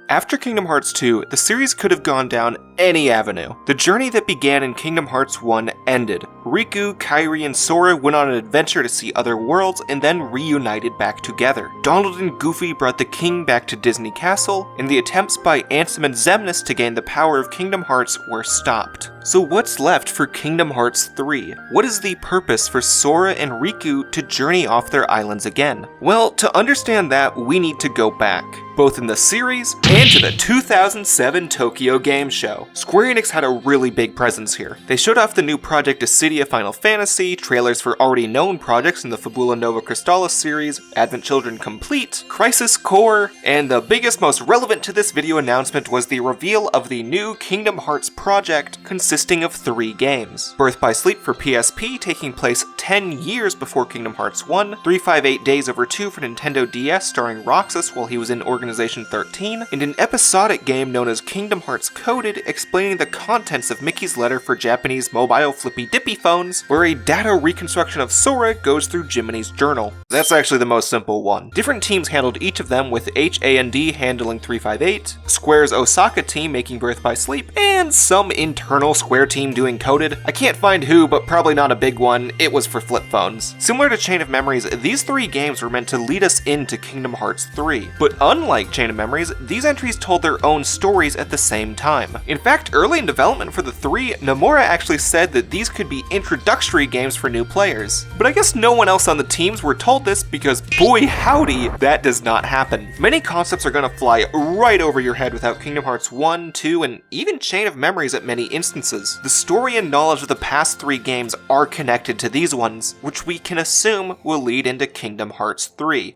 After Kingdom Hearts 2, the series could have gone down any avenue. The journey that began in Kingdom Hearts 1 ended. Riku, Kairi, and Sora went on an adventure to see other worlds and then reunited back together. Donald and Goofy brought the king back to Disney Castle, and the attempts by Ansem and Xemnas to gain the power of Kingdom Hearts were stopped. So what's left for Kingdom Hearts 3? What is the purpose for Sora and Riku to journey off their islands again? Well, to understand that, we need to go back, both in the series and to the 2007 Tokyo Game Show. Square Enix had a really big presence here. They showed off the new Project Dissidia Final Fantasy, trailers for already known projects in the Fabula Nova Crystallis series, Advent Children Complete, Crisis Core, and the biggest, most relevant to this video announcement was the reveal of the new Kingdom Hearts project consisting of 3 games. Birth by Sleep for PSP taking place 10 years before Kingdom Hearts 1, 358 Days Over 2 for Nintendo DS starring Roxas while he was in Organization 13, and an episodic game known as Kingdom Hearts Coded explaining the contents of Mickey's letter for Japanese mobile flippy-dippy phones, where a data reconstruction of Sora goes through Jiminy's journal. That's actually the most simple one. Different teams handled each of them, with HAND handling 358, Square's Osaka team making Birth by Sleep, and some internal Square team doing Coded. I can't find who, but probably not a big one. It was for flip phones. Similar to Chain of Memories, these 3 games were meant to lead us into Kingdom Hearts 3. But unlike Chain of Memories, these entries told their own stories at the same time. In fact, early in development for the 3, Nomura actually said that these could be introductory games for new players. But I guess no one else on the teams were told this because boy howdy, that does not happen. Many concepts are gonna fly right over your head without Kingdom Hearts 1, 2, and even Chain of Memories at many instances. The story and knowledge of the past 3 games are connected to these ones, which we can assume will lead into Kingdom Hearts 3.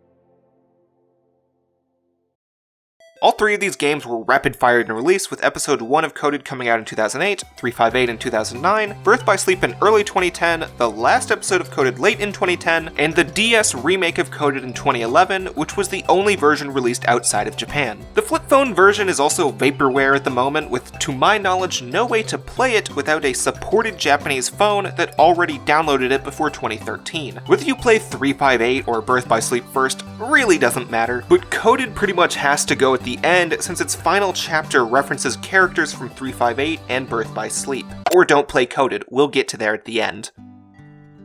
All 3 of these games were rapid-fired in release, with Episode 1 of Coded coming out in 2008, 358 in 2009, Birth by Sleep in early 2010, the last episode of Coded late in 2010, and the DS remake of Coded in 2011, which was the only version released outside of Japan. The flip phone version is also vaporware at the moment, with, to my knowledge, no way to play it without a supported Japanese phone that already downloaded it before 2013. Whether you play 358 or Birth by Sleep first really doesn't matter, but Coded pretty much has to go at the end since its final chapter references characters from 358 and Birth by Sleep. Or don't play Coded, we'll get to there at the end.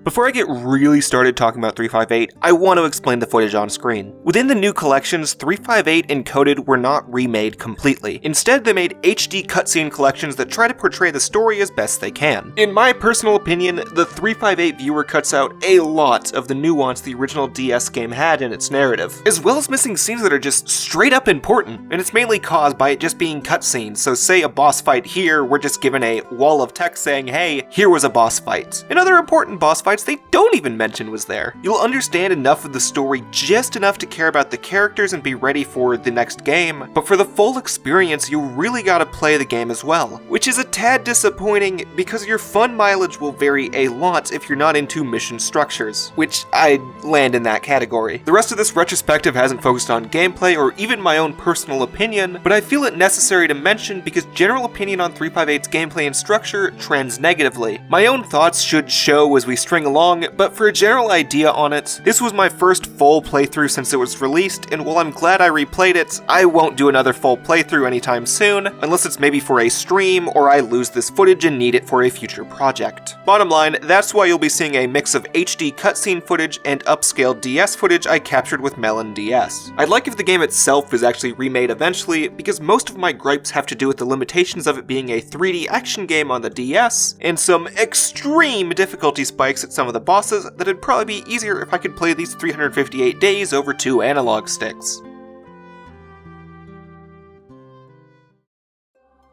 Before I get really started talking about 358, I want to explain the footage on screen. Within the new collections, 358 and Coded were not remade completely. Instead, they made HD cutscene collections that try to portray the story as best they can. In my personal opinion, the 358 viewer cuts out a lot of the nuance the original DS game had in its narrative, as well as missing scenes that are just straight up important, and it's mainly caused by it just being cutscenes. So say a boss fight here, we're just given a wall of text saying, hey, here was a boss fight. And other important boss fights they don't even mention was there. You'll understand enough of the story, just enough to care about the characters and be ready for the next game, but for the full experience you really gotta play the game as well, which is a tad disappointing because your fun mileage will vary a lot if you're not into mission structures, which I'd land in that category. The rest of this retrospective hasn't focused on gameplay or even my own personal opinion, but I feel it necessary to mention because general opinion on 358's gameplay and structure trends negatively. My own thoughts should show as we string along, but for a general idea on it, this was my first full playthrough since it was released, and while I'm glad I replayed it, I won't do another full playthrough anytime soon, unless it's maybe for a stream or I lose this footage and need it for a future project. Bottom line, that's why you'll be seeing a mix of HD cutscene footage and upscaled DS footage I captured with Melon DS. I'd like if the game itself is actually remade eventually, because most of my gripes have to do with the limitations of it being a 3D action game on the DS, and some extreme difficulty spikes at some of the bosses that'd probably be easier if I could play these 358 days over 2 analog sticks.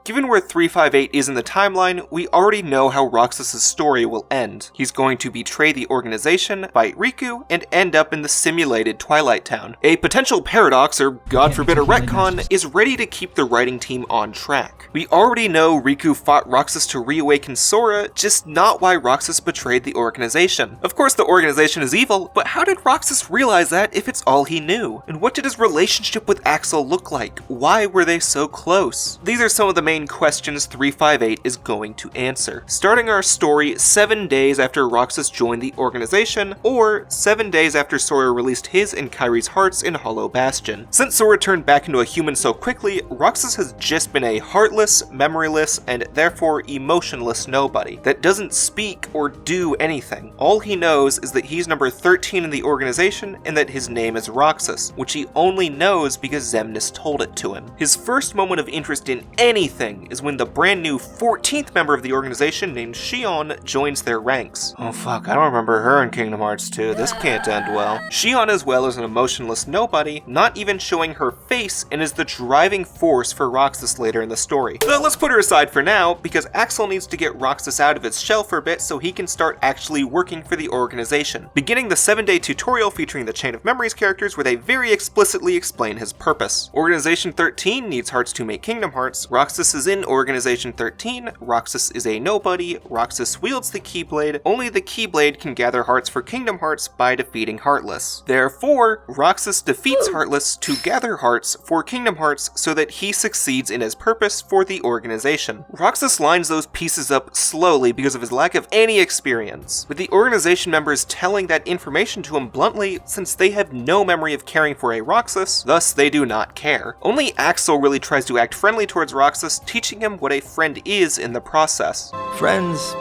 Given where 358 is in the timeline, we already know how Roxas' story will end. He's going to betray the organization, fight Riku, and end up in the simulated Twilight Town. A potential paradox, or god forbid a retcon, is ready to keep the writing team on track. We already know Riku fought Roxas to reawaken Sora, just not why Roxas betrayed the organization. Of course the organization is evil, but how did Roxas realize that if it's all he knew? And what did his relationship with Axel look like? Why were they so close? These are some of the main main questions 358 is going to answer, starting our story 7 days after Roxas joined the organization, or 7 days after Sora released his and Kairi's hearts in Hollow Bastion. Since Sora turned back into a human so quickly, Roxas has just been a heartless, memoryless, and therefore emotionless nobody that doesn't speak or do anything. All he knows is that he's number 13 in the organization and that his name is Roxas, which he only knows because Xemnas told it to him. His first moment of interest in anything is when the brand new 14th member of the organization named Xion joins their ranks. Oh fuck, I don't remember her in Kingdom Hearts 2, this can't end well. Xion as well is an emotionless nobody, not even showing her face, and is the driving force for Roxas later in the story. But let's put her aside for now, because Axel needs to get Roxas out of his shell for a bit so he can start actually working for the organization, beginning the 7-day tutorial featuring the Chain of Memories characters where they very explicitly explain his purpose. Organization 13 needs hearts to make Kingdom Hearts, Roxas is in Organization 13, Roxas is a nobody, Roxas wields the Keyblade, only the Keyblade can gather hearts for Kingdom Hearts by defeating Heartless. Therefore, Roxas defeats Heartless to gather hearts for Kingdom Hearts so that he succeeds in his purpose for the organization. Roxas lines those pieces up slowly because of his lack of any experience, with the organization members telling that information to him bluntly since they have no memory of caring for a Roxas, thus they do not care. Only Axel really tries to act friendly towards Roxas, teaching him what a friend is in the process. Friends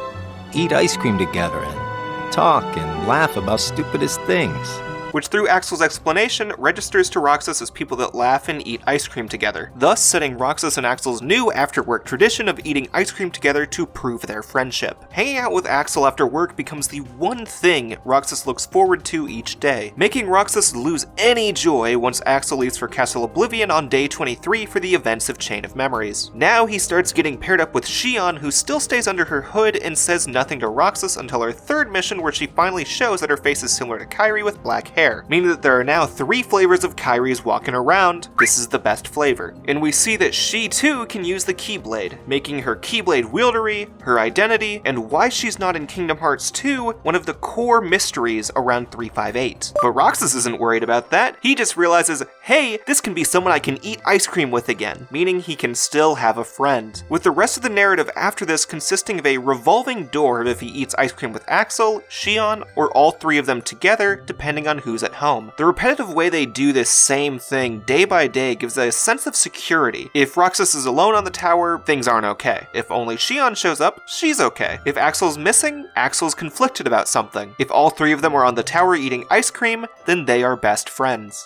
eat ice cream together and talk and laugh about stupidest things. Which through Axel's explanation registers to Roxas as people that laugh and eat ice cream together, thus setting Roxas and Axel's new after-work tradition of eating ice cream together to prove their friendship. Hanging out with Axel after work becomes the one thing Roxas looks forward to each day, making Roxas lose any joy once Axel leaves for Castle Oblivion on day 23 for the events of Chain of Memories. Now he starts getting paired up with Xion, who still stays under her hood and says nothing to Roxas until her third mission where she finally shows that her face is similar to Kairi with black hair. Meaning that there are now 3 flavors of Kairi's walking around. This is the best flavor. And we see that she too can use the Keyblade, making her Keyblade wieldery, her identity, and why she's not in Kingdom Hearts 2 one of the core mysteries around 358. But Roxas isn't worried about that. He just realizes, hey, this can be someone I can eat ice cream with again, meaning he can still have a friend. With the rest of the narrative after this consisting of a revolving door of if he eats ice cream with Axel, Xion, or all 3 of them together, depending on who's at home. The repetitive way they do this same thing day by day gives a sense of security. If Roxas is alone on the tower, things aren't okay. If only Xion shows up, she's okay. If Axel's missing, Axel's conflicted about something. If all 3 of them are on the tower eating ice cream, then they are best friends.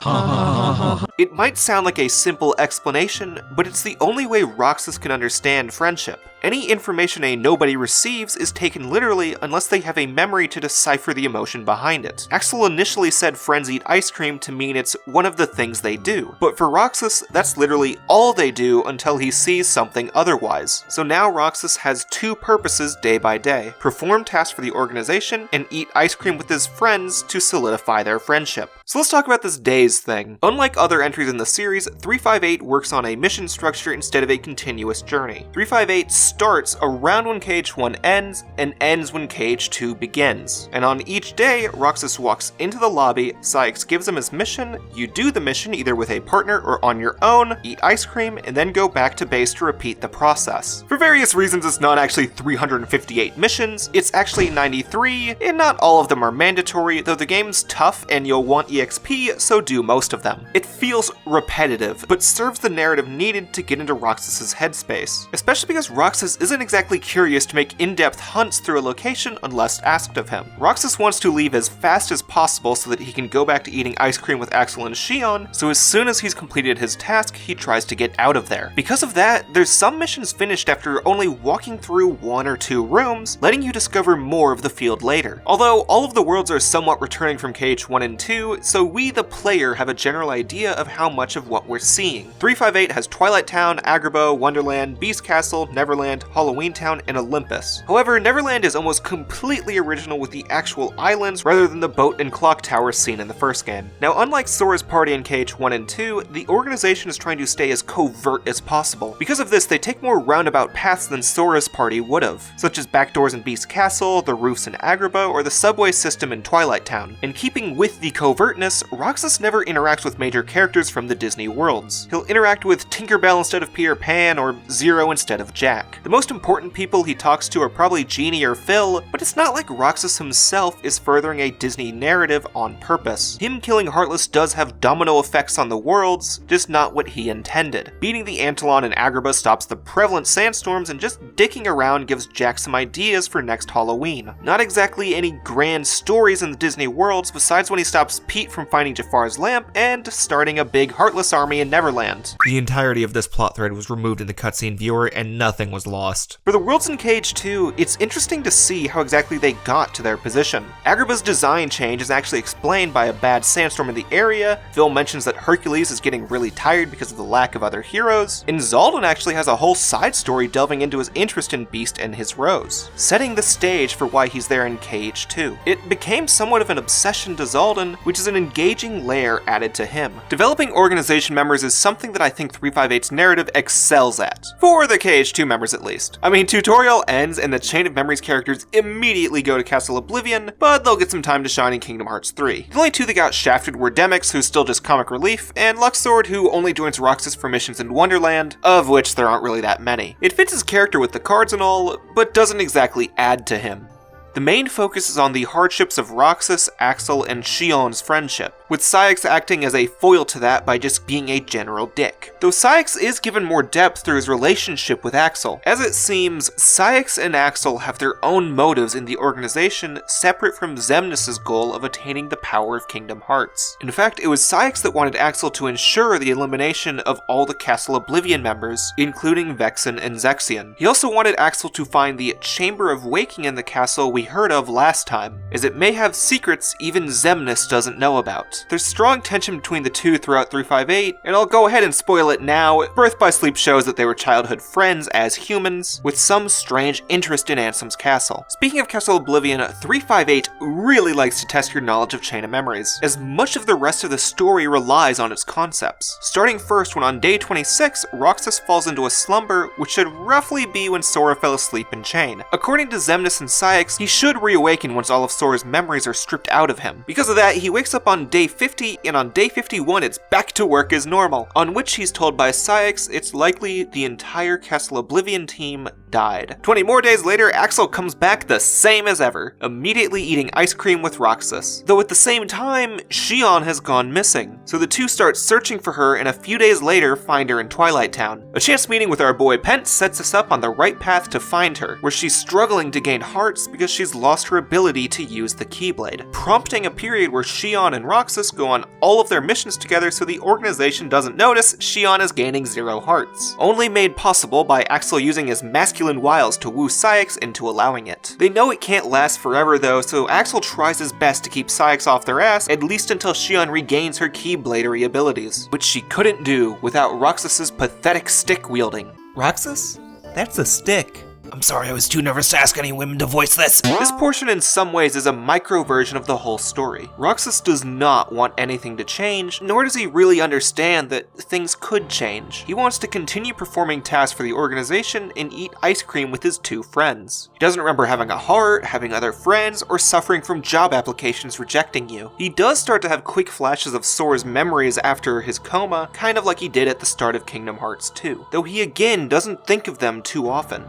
It might sound like a simple explanation, but it's the only way Roxas can understand friendship. Any information a nobody receives is taken literally unless they have a memory to decipher the emotion behind it. Axel initially said friends eat ice cream to mean it's one of the things they do, but for Roxas, that's literally all they do until he sees something otherwise. So now Roxas has 2 purposes day by day: perform tasks for the organization and eat ice cream with his friends to solidify their friendship. So let's talk about this days thing. Unlike other entries in the series, 358 works on a mission structure instead of a continuous journey. 358 starts around when KH1 ends and ends when KH2 begins. And on each day, Roxas walks into the lobby, Sykes gives him his mission, you do the mission either with a partner or on your own, eat ice cream, and then go back to base to repeat the process. For various reasons, it's not actually 358 missions, it's actually 93, and not all of them are mandatory, though the game's tough and you'll want EXP, so do most of them. It feels repetitive, but serves the narrative needed to get into Roxas's headspace, especially because Roxas isn't exactly curious to make in-depth hunts through a location unless asked of him. Roxas wants to leave as fast as possible so that he can go back to eating ice cream with Axel and Xion, so as soon as he's completed his task, he tries to get out of there. Because of that, there's some missions finished after only walking through 1 or 2 rooms, letting you discover more of the field later. Although all of the worlds are somewhat returning from KH1 and 2, so we, the player, have a general idea of how much of what we're seeing. 358 has Twilight Town, Agrabah, Wonderland, Beast Castle, Neverland, Halloween Town, and Olympus. However, Neverland is almost completely original with the actual islands rather than the boat and clock tower force scene in the first game. Now, unlike Sora's party in KH1 and 2, the organization is trying to stay as covert as possible. Because of this, they take more roundabout paths than Sora's party would've, such as backdoors in Beast Castle, the roofs in Agrabah, or the subway system in Twilight Town. In keeping with the covertness, Roxas never interacts with major characters from the Disney worlds. He'll interact with Tinkerbell instead of Peter Pan, or Zero instead of Jack. The most important people he talks to are probably Genie or Phil, but it's not like Roxas himself is furthering a Disney narrative on purpose. Him killing Heartless does have domino effects on the worlds, just not what he intended. Beating the Antlion in Agrabah stops the prevalent sandstorms, and just dicking around gives Jack some ideas for next Halloween. Not exactly any grand stories in the Disney worlds besides when he stops Pete from finding Jafar's lamp and starting a big Heartless army in Neverland. The entirety of this plot thread was removed in the cutscene viewer and nothing was lost. For the worlds in KH2, it's interesting to see how exactly they got to their position. Agrabah's design change is actually explained by a bad sandstorm in the area, Phil mentions that Hercules is getting really tired because of the lack of other heroes, and Zaldin actually has a whole side story delving into his interest in Beast and his Rose, setting the stage for why he's there in KH2. It became somewhat of an obsession to Zaldin, which is an engaging layer added to him. Developing organization members is something that I think 358's narrative excels at. For the KH2 members at least. I mean, tutorial ends and the Chain of Memories characters immediately go to Castle Oblivion, but they'll get some time to shine in Kingdom Hearts 3. The only two that got shafted were Demyx, who's still just comic relief, and Luxord, who only joins Roxas for missions in Wonderland, of which there aren't really that many. It fits his character with the cards and all, but doesn't exactly add to him. The main focus is on the hardships of Roxas, Axel, and Xion's friendship, with Cyax acting as a foil to that by just being a general dick. Though Cyax is given more depth through his relationship with Axel. As it seems, Cyax and Axel have their own motives in the organization separate from Xemnas' goal of attaining the power of Kingdom Hearts. In fact, it was Cyax that wanted Axel to ensure the elimination of all the Castle Oblivion members, including Vexen and Zexion. He also wanted Axel to find the Chamber of Waking in the castle we heard of last time, as it may have secrets even Xemnas doesn't know about. There's strong tension between the two throughout 358, and I'll go ahead and spoil it now. Birth by Sleep shows that they were childhood friends as humans, with some strange interest in Ansem's castle. Speaking of Castle Oblivion, 358 really likes to test your knowledge of Chain of Memories, as much of the rest of the story relies on its concepts. Starting first when on day 26, Roxas falls into a slumber, which should roughly be when Sora fell asleep in Chain. According to Xemnas and Cyax, he should reawaken once all of Sora's memories are stripped out of him. Because of that, he wakes up on day 50, and on day 51 it's back to work as normal, on which he's told by Cyax it's likely the entire Castle Oblivion team died. 20 more days later, Axel comes back the same as ever, immediately eating ice cream with Roxas. Though at the same time, Xion has gone missing, so the two start searching for her and a few days later find her in Twilight Town. A chance meeting with our boy Pent sets us up on the right path to find her, where she's struggling to gain hearts because she's lost her ability to use the Keyblade, prompting a period where Xion and Roxas go on all of their missions together so the organization doesn't notice Xion is gaining 0 hearts. Only made possible by Axel using his masculine wiles to woo Cyax into allowing it. They know it can't last forever though, so Axel tries his best to keep Cyax off their ass, at least until Xion regains her Keybladery abilities, which she couldn't do without Roxas's pathetic stick wielding. Roxas? That's a stick. I'm sorry, I was too nervous to ask any women to voice this. This portion in some ways is a micro version of the whole story. Roxas does not want anything to change, nor does he really understand that things could change. He wants to continue performing tasks for the organization and eat ice cream with his 2 friends. He doesn't remember having a heart, having other friends, or suffering from job applications rejecting you. He does start to have quick flashes of Sora's memories after his coma, kind of like he did at the start of Kingdom Hearts 2, though he again doesn't think of them too often.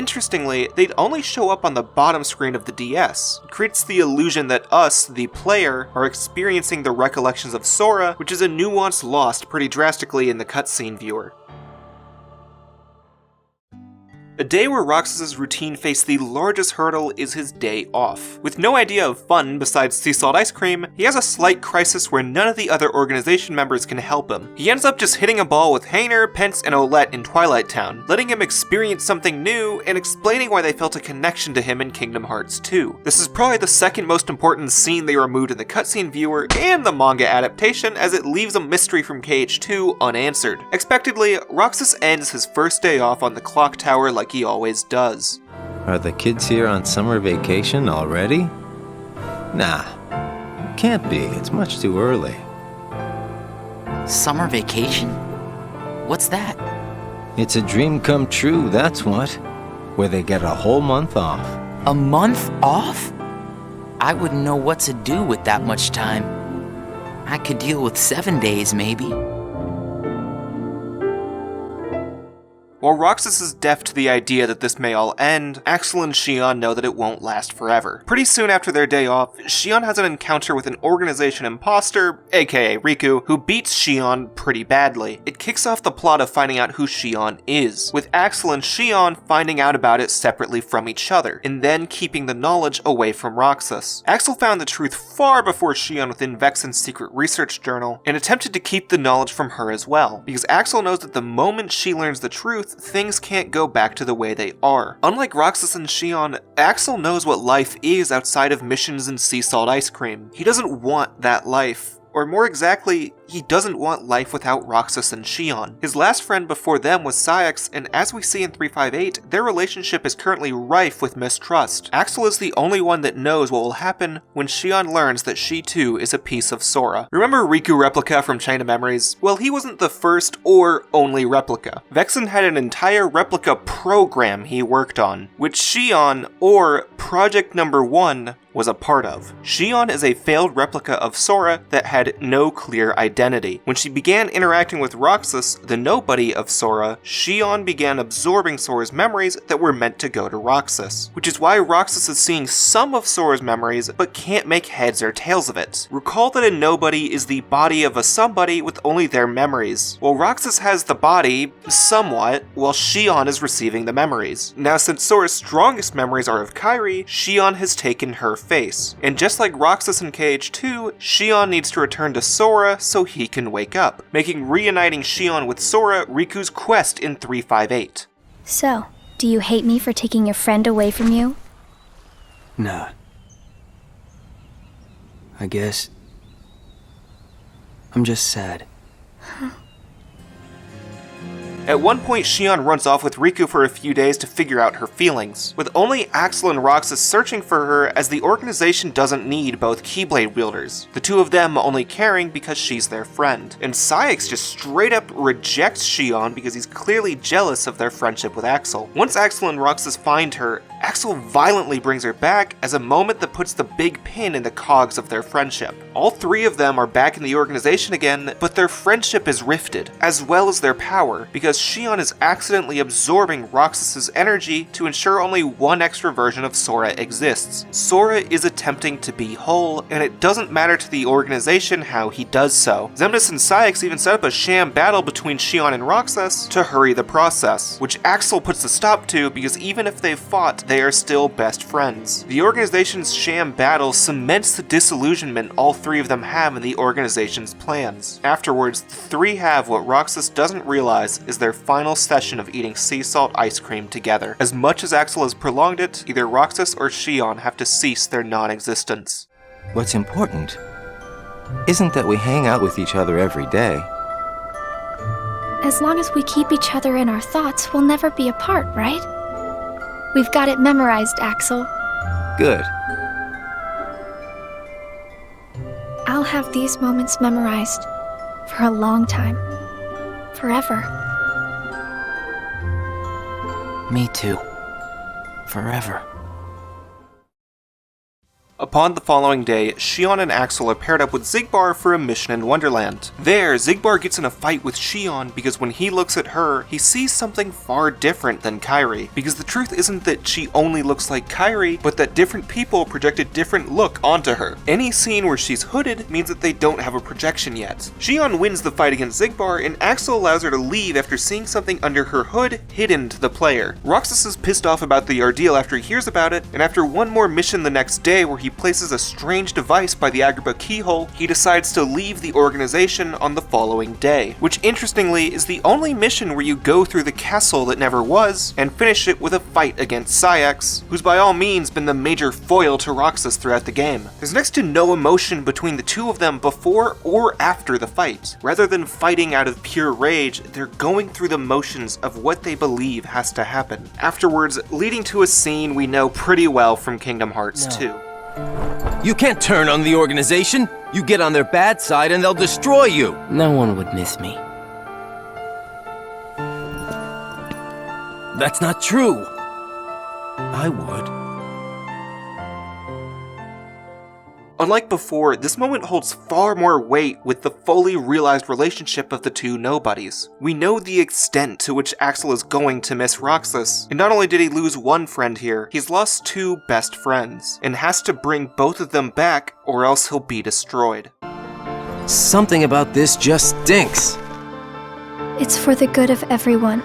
Interestingly, they'd only show up on the bottom screen of the DS. It creates the illusion that us, the player, are experiencing the recollections of Sora, which is a nuance lost pretty drastically in the cutscene viewer. A day where Roxas' routine faced the largest hurdle is his day off. With no idea of fun besides sea salt ice cream, he has a slight crisis where none of the other organization members can help him. He ends up just hitting a ball with Hayner, Pence, and Olette in Twilight Town, letting him experience something new and explaining why they felt a connection to him in Kingdom Hearts 2. This is probably the second most important scene they removed in the cutscene viewer and the manga adaptation, as it leaves a mystery from KH2 unanswered. Expectedly, Roxas ends his first day off on the clock tower like he always does. Are the kids here on summer vacation already? Nah. Can't be, it's much too early. Summer vacation? What's that? It's a dream come true, that's what. Where they get a whole month off. A month off? I wouldn't know what to do with that much time. I could deal with 7 days, maybe. While Roxas is deaf to the idea that this may all end, Axel and Xion know that it won't last forever. Pretty soon after their day off, Xion has an encounter with an organization imposter, aka Riku, who beats Xion pretty badly. It kicks off the plot of finding out who Xion is, with Axel and Xion finding out about it separately from each other, and then keeping the knowledge away from Roxas. Axel found the truth far before Xion within Vexen's secret research journal, and attempted to keep the knowledge from her as well, because Axel knows that the moment she learns the truth, things can't go back to the way they are. Unlike Roxas and Xion, Axel knows what life is outside of missions and sea salt ice cream. He doesn't want that life. Or more exactly, he doesn't want life without Roxas and Xion. His last friend before them was Xion, and as we see in 358, their relationship is currently rife with mistrust. Axel is the only one that knows what will happen when Xion learns that she too is a piece of Sora. Remember Riku Replica from Chain of Memories? Well, he wasn't the first or only replica. Vexen had an entire replica program he worked on, which Xion, or Project Number 1, was a part of. Xion is a failed replica of Sora that had no clear identity. When she began interacting with Roxas, the nobody of Sora, Xion began absorbing Sora's memories that were meant to go to Roxas, which is why Roxas is seeing some of Sora's memories but can't make heads or tails of it. Recall that a nobody is the body of a somebody with only their memories, while Roxas has the body, somewhat, while Xion is receiving the memories. Now since Sora's strongest memories are of Kairi, Xion has taken her face. And just like Roxas in KH2, Xion needs to return to Sora so he can wake up, making reuniting Xion with Sora Riku's quest in 358. So, do you hate me for taking your friend away from you? Nah. I guess I'm just sad. At one point, Xion runs off with Riku for a few days to figure out her feelings, with only Axel and Roxas searching for her as the organization doesn't need both Keyblade wielders, the two of them only caring because she's their friend. And Xion just straight up rejects Xion because he's clearly jealous of their friendship with Axel. Once Axel and Roxas find her, Axel violently brings her back as a moment that puts the big pin in the cogs of their friendship. All three of them are back in the organization again, but their friendship is rifted, as well as their power, because Xion is accidentally absorbing Roxas's energy to ensure only one extra version of Sora exists. Sora is attempting to be whole, and it doesn't matter to the organization how he does so. Xemnas and Xion even set up a sham battle between Xion and Roxas to hurry the process, which Axel puts a stop to because even if they've fought, they are still best friends. The organization's sham battle cements the disillusionment all three of them have in the organization's plans. Afterwards, the three have what Roxas doesn't realize is their final session of eating sea salt ice cream together. As much as Axel has prolonged it, either Roxas or Xion have to cease their non-existence. What's important isn't that we hang out with each other every day. As long as we keep each other in our thoughts, we'll never be apart, right? We've got it memorized, Axel. Good. I'll have these moments memorized for a long time. Forever. Me too. Forever. Upon the following day, Xion and Axel are paired up with Xigbar for a mission in Wonderland. There, Xigbar gets in a fight with Xion because when he looks at her, he sees something far different than Kairi. Because the truth isn't that she only looks like Kairi, but that different people project a different look onto her. Any scene where she's hooded means that they don't have a projection yet. Xion wins the fight against Xigbar, and Axel allows her to leave after seeing something under her hood hidden to the player. Roxas is pissed off about the ordeal after he hears about it, and after one more mission the next day where he places a strange device by the Agrabah keyhole, he decides to leave the organization on the following day, which interestingly is the only mission where you go through the castle that never was, and finish it with a fight against Xion, who's by all means been the major foil to Roxas throughout the game. There's next to no emotion between the two of them before or after the fight. Rather than fighting out of pure rage, they're going through the motions of what they believe has to happen. Afterwards, leading to a scene we know pretty well from Kingdom Hearts 2. You can't turn on the organization. You get on their bad side and they'll destroy you. No one would miss me. That's not true. I would. Unlike before, this moment holds far more weight with the fully realized relationship of the two nobodies. We know the extent to which Axel is going to miss Roxas, and not only did he lose one friend here, he's lost two best friends, and has to bring both of them back or else he'll be destroyed. Something about this just stinks. It's for the good of everyone.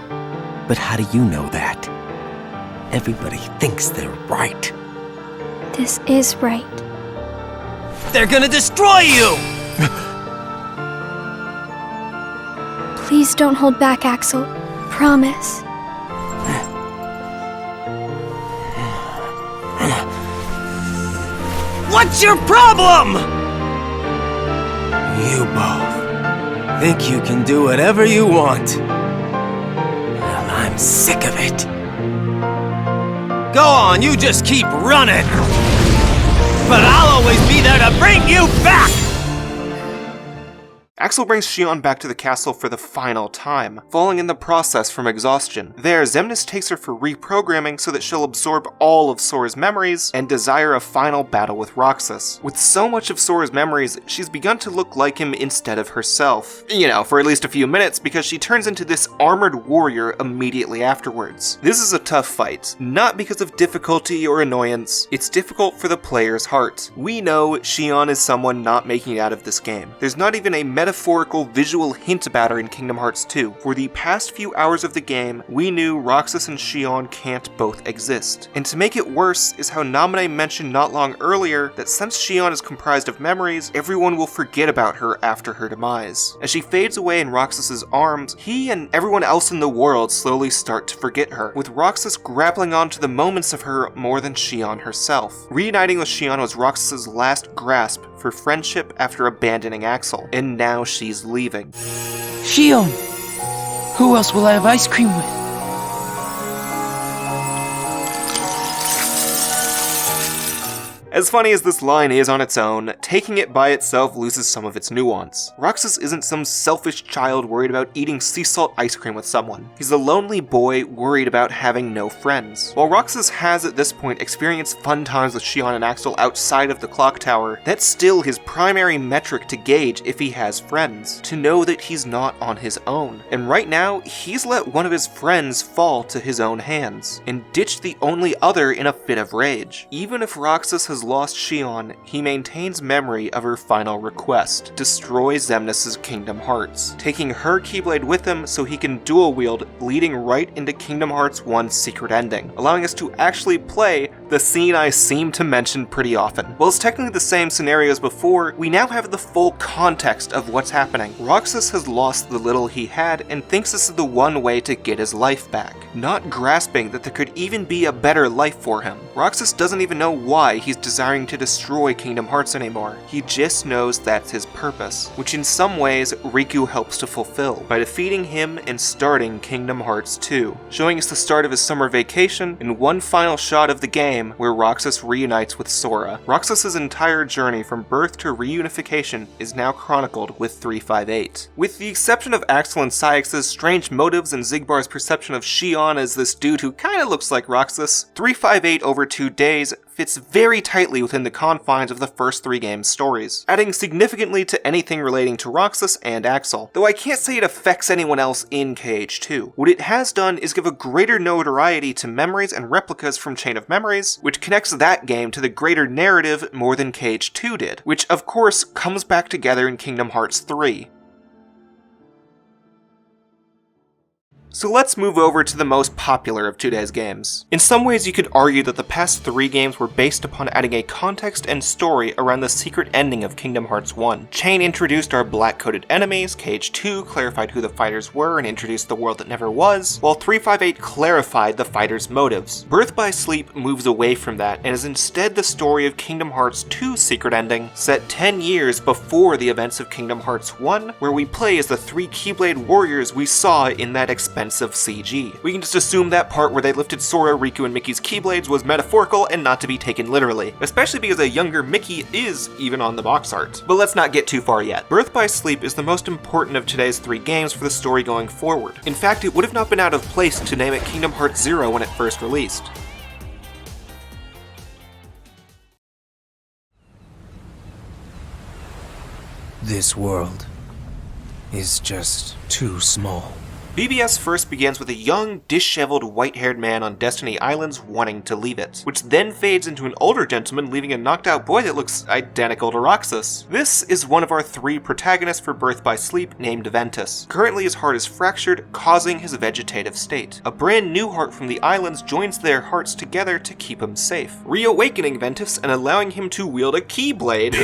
But how do you know that? Everybody thinks they're right. This is right. They're gonna destroy you! Please don't hold back, Axel. Promise. What's your problem? You both think you can do whatever you want. Well, I'm sick of it. Go on, you just keep running. But I'll always be there to bring you back! Axel brings Xion back to the castle for the final time, falling in the process from exhaustion. There, Xemnas takes her for reprogramming so that she'll absorb all of Sora's memories and desire a final battle with Roxas. With so much of Sora's memories, she's begun to look like him instead of herself. You know, for at least a few minutes, because she turns into this armored warrior immediately afterwards. This is a tough fight, not because of difficulty or annoyance, it's difficult for the player's heart. We know Xion is someone not making it out of this game. There's not even a metaphorical visual hint about her in Kingdom Hearts 2. For the past few hours of the game, we knew Roxas and Xion can't both exist. And to make it worse is how Naminé mentioned not long earlier that since Xion is comprised of memories, everyone will forget about her after her demise. As she fades away in Roxas's arms, he and everyone else in the world slowly start to forget her, with Roxas grappling onto the moments of her more than Xion herself. Reuniting with Xion was Roxas's last grasp for friendship after abandoning Axel, and now she's leaving. Xion! Who else will I have ice cream with? As funny as this line is on its own, taking it by itself loses some of its nuance. Roxas isn't some selfish child worried about eating sea salt ice cream with someone. He's a lonely boy worried about having no friends. While Roxas has at this point experienced fun times with Xion and Axel outside of the clock tower, that's still his primary metric to gauge if he has friends, to know that he's not on his own. And right now, he's let one of his friends fall to his own hands, and ditched the only other in a fit of rage. Even if Roxas has lost Xion, he maintains memory of her final request: destroy Xemnas' Kingdom Hearts, taking her Keyblade with him so he can dual wield, leading right into Kingdom Hearts 1's secret ending, allowing us to actually play the scene I seem to mention pretty often. While it's technically the same scenario as before, we now have the full context of what's happening. Roxas has lost the little he had and thinks this is the one way to get his life back, not grasping that there could even be a better life for him. Roxas doesn't even know why he's desiring to destroy Kingdom Hearts anymore. He just knows that's his purpose, which in some ways Riku helps to fulfill by defeating him and starting Kingdom Hearts 2, showing us the start of his summer vacation and one final shot of the game where Roxas reunites with Sora. Roxas' entire journey from birth to reunification is now chronicled with 358. With the exception of Axel and Saix's strange motives and Xigbar's perception of Xion as this dude who kinda looks like Roxas, 358 over 2 days fits very tightly within the confines of the first 3 games' stories, adding significantly to anything relating to Roxas and Axel, though I can't say it affects anyone else in KH2. What it has done is give a greater notoriety to memories and replicas from Chain of Memories, which connects that game to the greater narrative more than KH2 did, which of course comes back together in Kingdom Hearts 3. So let's move over to the most popular of today's games. In some ways you could argue that the past 3 games were based upon adding a context and story around the secret ending of Kingdom Hearts 1. Chain introduced our black-coated enemies, KH2 clarified who the fighters were and introduced the world that never was, while 358 clarified the fighters' motives. Birth by Sleep moves away from that and is instead the story of Kingdom Hearts 2's secret ending, set 10 years before the events of Kingdom Hearts 1, where we play as the 3 Keyblade warriors we saw in that expanded offensive CG. We can just assume that part where they lifted Sora, Riku, and Mickey's Keyblades was metaphorical and not to be taken literally, especially because a younger Mickey is even on the box art. But let's not get too far yet. Birth by Sleep is the most important of today's 3 games for the story going forward. In fact, it would have not been out of place to name it Kingdom Hearts 0 when it first released. This world is just too small. BBS first begins with a young, disheveled, white-haired man on Destiny Islands wanting to leave it, which then fades into an older gentleman leaving a knocked-out boy that looks identical to Roxas. This is one of our 3 protagonists for Birth by Sleep named Ventus. Currently his heart is fractured, causing his vegetative state. A brand new heart from the islands joins their hearts together to keep him safe, reawakening Ventus and allowing him to wield a Keyblade.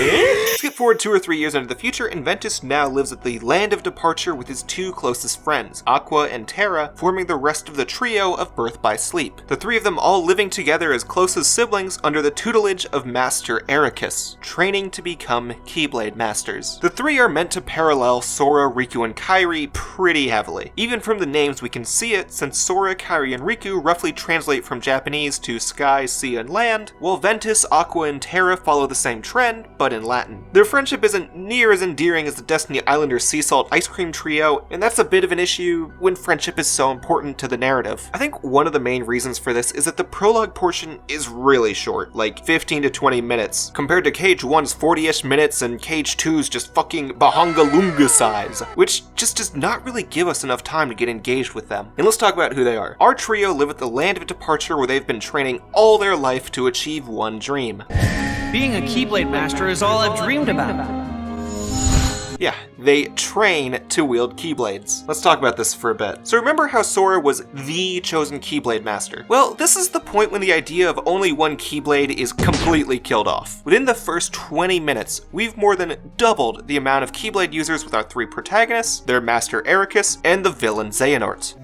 Skip forward 2 or 3 years into the future, and Ventus now lives at the Land of Departure with his 2 closest friends, Aqua and Terra, forming the rest of the trio of Birth by Sleep. The 3 of them all living together as close as siblings under the tutelage of Master Ericus, training to become Keyblade Masters. The 3 are meant to parallel Sora, Riku, and Kairi pretty heavily. Even from the names we can see it, since Sora, Kairi, and Riku roughly translate from Japanese to sky, sea, and land, while Ventus, Aqua, and Terra follow the same trend, but in Latin. Their friendship isn't near as endearing as the Destiny Islanders Sea Salt Ice Cream Trio, and that's a bit of an issue when friendship is so important to the narrative. I think one of the main reasons for this is that the prologue portion is really short, like 15 to 20 minutes, compared to Cage 1's 40-ish minutes and Cage 2's just fucking bahanga-lunga size, which just does not really give us enough time to get engaged with them. And let's talk about who they are. Our trio live at the Land of Departure where they've been training all their life to achieve one dream. Being a Keyblade Master is all I've dreamed about. Yeah, they train to wield Keyblades. Let's talk about this for a bit. So remember how Sora was the chosen Keyblade Master? Well, this is the point when the idea of only one Keyblade is completely killed off. Within the first 20 minutes, we've more than doubled the amount of Keyblade users with our 3 protagonists, their Master Ericus, and the villain Xehanort.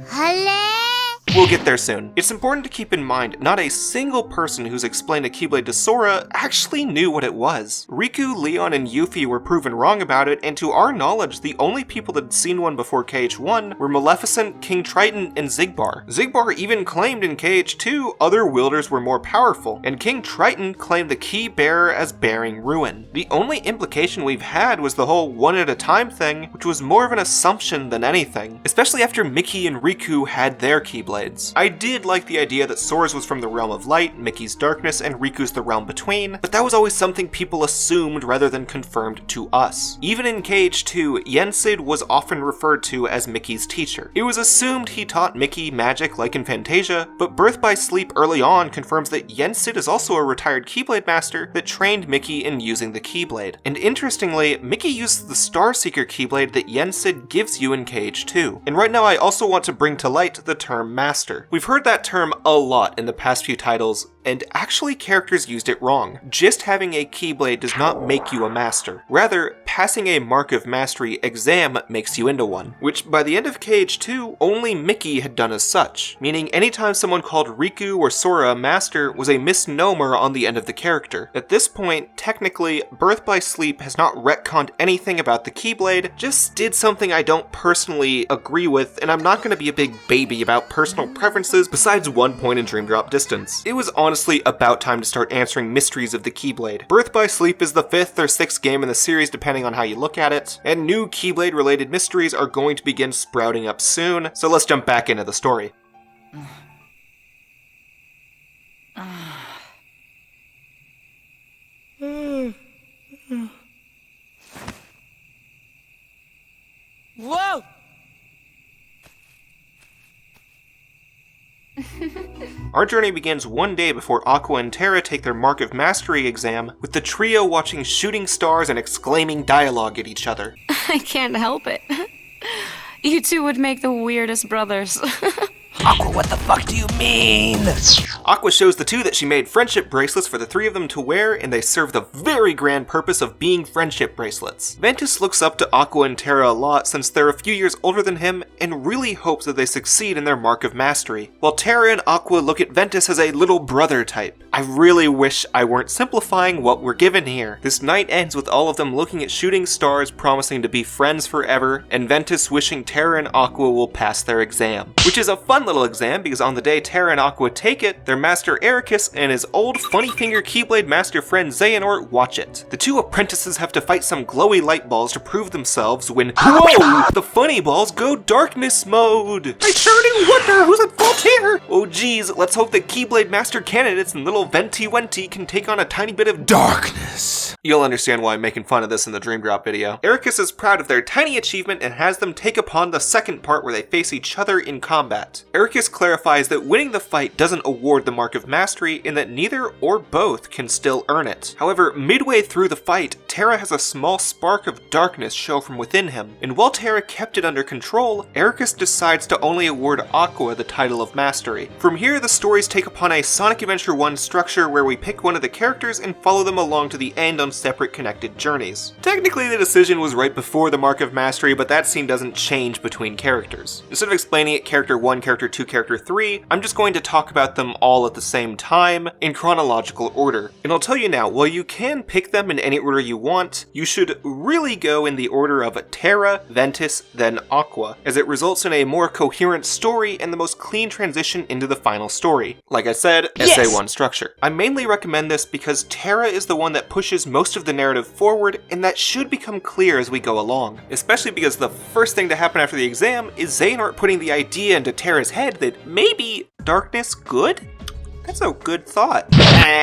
We'll get there soon. It's important to keep in mind, not a single person who's explained a Keyblade to Sora actually knew what it was. Riku, Leon, and Yuffie were proven wrong about it, and to our knowledge, the only people that had seen one before Cage 1 were Maleficent, King Triton, and Xigbar. Xigbar even claimed in Cage 2 other wielders were more powerful, and King Triton claimed the key bearer as bearing ruin. The only implication we've had was the whole one at a time thing, which was more of an assumption than anything, especially after Mickey and Riku had their Keyblades. I did like the idea that Sora's was from the realm of light, Mickey's darkness, and Riku's the realm between, but that was always something people assumed rather than confirmed to us. Even in Cage 2, Yensid was often referred to as Mickey's teacher. It was assumed he taught Mickey magic like in Fantasia, but Birth by Sleep early on confirms that Yensid is also a retired Keyblade Master that trained Mickey in using the Keyblade. And interestingly, Mickey uses the Starseeker Keyblade that Yensid gives you in Cage 2. And right now I also want to bring to light the term Master. We've heard that term a lot in the past few titles, and actually characters used it wrong. Just having a Keyblade does not make you a Master. Rather, passing a Mark of Mastery exam makes you into one, which by the end of Cage 2, only Mickey had done as such, meaning anytime someone called Riku or Sora a Master was a misnomer on the end of the character. At this point, technically, Birth by Sleep has not retconned anything about the Keyblade, just did something I don't personally agree with, and I'm not going to be a big baby about personal preferences besides one point in Dream Drop Distance. It was honestly about time to start answering mysteries of the Keyblade. Birth by Sleep is the 5th or 6th game in the series depending on how you look at it, and new Keyblade related mysteries are going to begin sprouting up soon, so let's jump back into the story. Whoa! Our journey begins one day before Aqua and Terra take their Mark of Mastery exam, with the trio watching shooting stars and exclaiming dialogue at each other. I can't help it. You two would make the weirdest brothers. Aqua, what the fuck do you mean? Aqua shows the two that she made friendship bracelets for the three of them to wear, and they serve the very grand purpose of being friendship bracelets. Ventus looks up to Aqua and Terra a lot since they're a few years older than him, and really hopes that they succeed in their mark of mastery, while Terra and Aqua look at Ventus as a little brother type. I really wish I weren't simplifying what we're given here. This night ends with all of them looking at shooting stars, promising to be friends forever, and Ventus wishing Terra and Aqua will pass their exam. Which is a fun little exam, because on the day Terra and Aqua take it, their master Ericus and his old funny finger Keyblade master friend Xehanort watch it. The two apprentices have to fight some glowy light balls to prove themselves when, whoa, the funny balls go darkness mode. I sure do wonder who's at fault here. Oh geez, let's hope that Keyblade master candidates and little Venti Wenti can take on a tiny bit of darkness. You'll understand why I'm making fun of this in the Dream Drop video. Ericus is proud of their tiny achievement and has them take upon the second part where they face each other in combat. Ericus clarifies that winning the fight doesn't award the mark of mastery and that neither or both can still earn it. However, midway through the fight, Terra has a small spark of darkness show from within him, and while Terra kept it under control, Ericus decides to only award Aqua the title of mastery. From here, the stories take upon a Sonic Adventure 1 structure where we pick one of the characters and follow them along to the end on separate connected journeys. Technically, the decision was right before the mark of mastery, but that scene doesn't change between characters. Instead of explaining it character 1, character 2, character 3, I'm just going to talk about them all at the same time in chronological order. And I'll tell you now, while you can pick them in any order you want, you should really go in the order of Terra, Ventus, then Aqua, as it results in a more coherent story and the most clean transition into the final story. Like I said, Yes! SA1 structure. I mainly recommend this because Terra is the one that pushes most of the narrative forward, and that should become clear as we go along. Especially because the first thing to happen after the exam is Xehanort putting the idea into Terra's head that maybe darkness good? That's a good thought.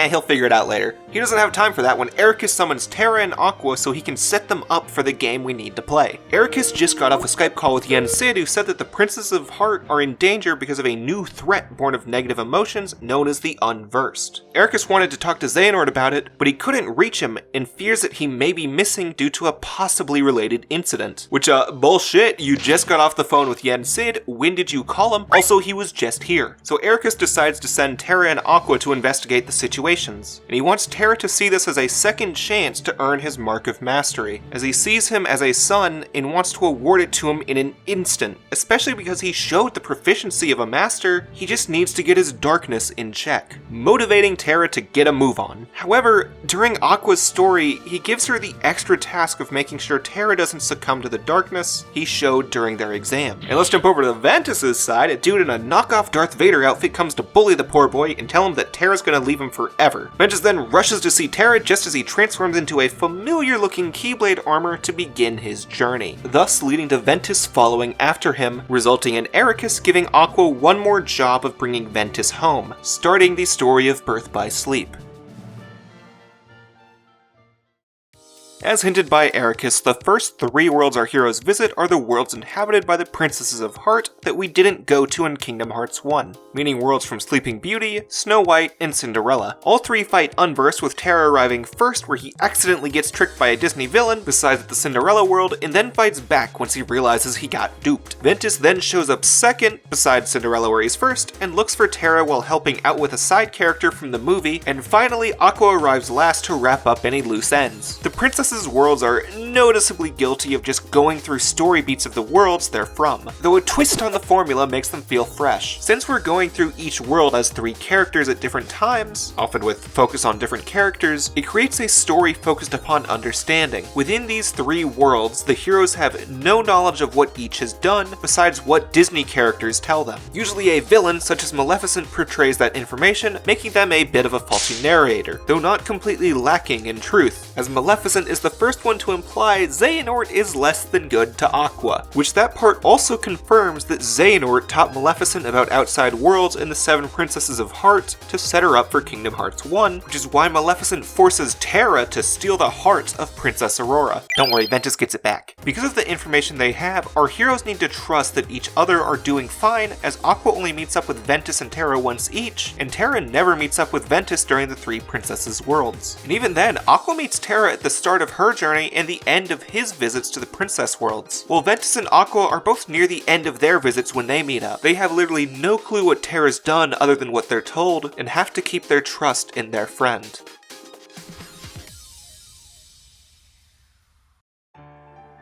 He'll figure it out later. He doesn't have time for that when Ericus summons Terra and Aqua so he can set them up for the game we need to play. Ericus just got off a Skype call with Yen Sid, who said that the Princesses of Heart are in danger because of a new threat born of negative emotions known as the Unversed. Ericus wanted to talk to Xehanort about it, but he couldn't reach him and fears that he may be missing due to a possibly related incident. Which, bullshit, you just got off the phone with Yen Sid, when did you call him? Also, he was just here. So Ericus decides to send Terra and Aqua to investigate the situations, and he wants Terra to see this as a second chance to earn his mark of mastery, as he sees him as a son and wants to award it to him in an instant, especially because he showed the proficiency of a master. He just needs to get his darkness in check, motivating Terra to get a move on. However, during Aqua's story, he gives her the extra task of making sure Terra doesn't succumb to the darkness he showed during their exam. And let's jump over to Ventus's side. A dude in a knockoff Darth Vader outfit comes to bully the poor boy and tell him that Terra's gonna leave him forever. Ventus then rushes to see Terra just as he transforms into a familiar looking Keyblade armor to begin his journey, thus leading to Ventus following after him, resulting in Ericus giving Aqua one more job of bringing Ventus home, starting the story of Birth by Sleep. As hinted by Ericus, the first 3 worlds our heroes visit are the worlds inhabited by the Princesses of Heart that we didn't go to in Kingdom Hearts 1, meaning worlds from Sleeping Beauty, Snow White, and Cinderella. All 3 fight Unversed, with Terra arriving first where he accidentally gets tricked by a Disney villain besides the Cinderella world, and then fights back once he realizes he got duped. Ventus then shows up second besides Cinderella where he's first, and looks for Terra while helping out with a side character from the movie, and finally Aqua arrives last to wrap up any loose ends. The Princesses worlds are noticeably guilty of just going through story beats of the worlds they're from, though a twist on the formula makes them feel fresh. Since we're going through each world as 3 characters at different times, often with focus on different characters, it creates a story focused upon understanding. Within these 3 worlds, the heroes have no knowledge of what each has done besides what Disney characters tell them. Usually a villain such as Maleficent portrays that information, making them a bit of a faulty narrator, though not completely lacking in truth, as Maleficent is the first one to imply Xehanort is less than good to Aqua, which that part also confirms that Xehanort taught Maleficent about outside worlds and the 7 Princesses of Heart to set her up for Kingdom Hearts 1, which is why Maleficent forces Terra to steal the heart of Princess Aurora. Don't worry, Ventus gets it back. Because of the information they have, our heroes need to trust that each other are doing fine, as Aqua only meets up with Ventus and Terra once each, and Terra never meets up with Ventus during the 3 Princesses worlds. And even then, Aqua meets Terra at the start of her journey and the end of his visits to the Princess Worlds. While Ventus and Aqua are both near the end of their visits when they meet up, they have literally no clue what Terra's done other than what they're told, and have to keep their trust in their friend.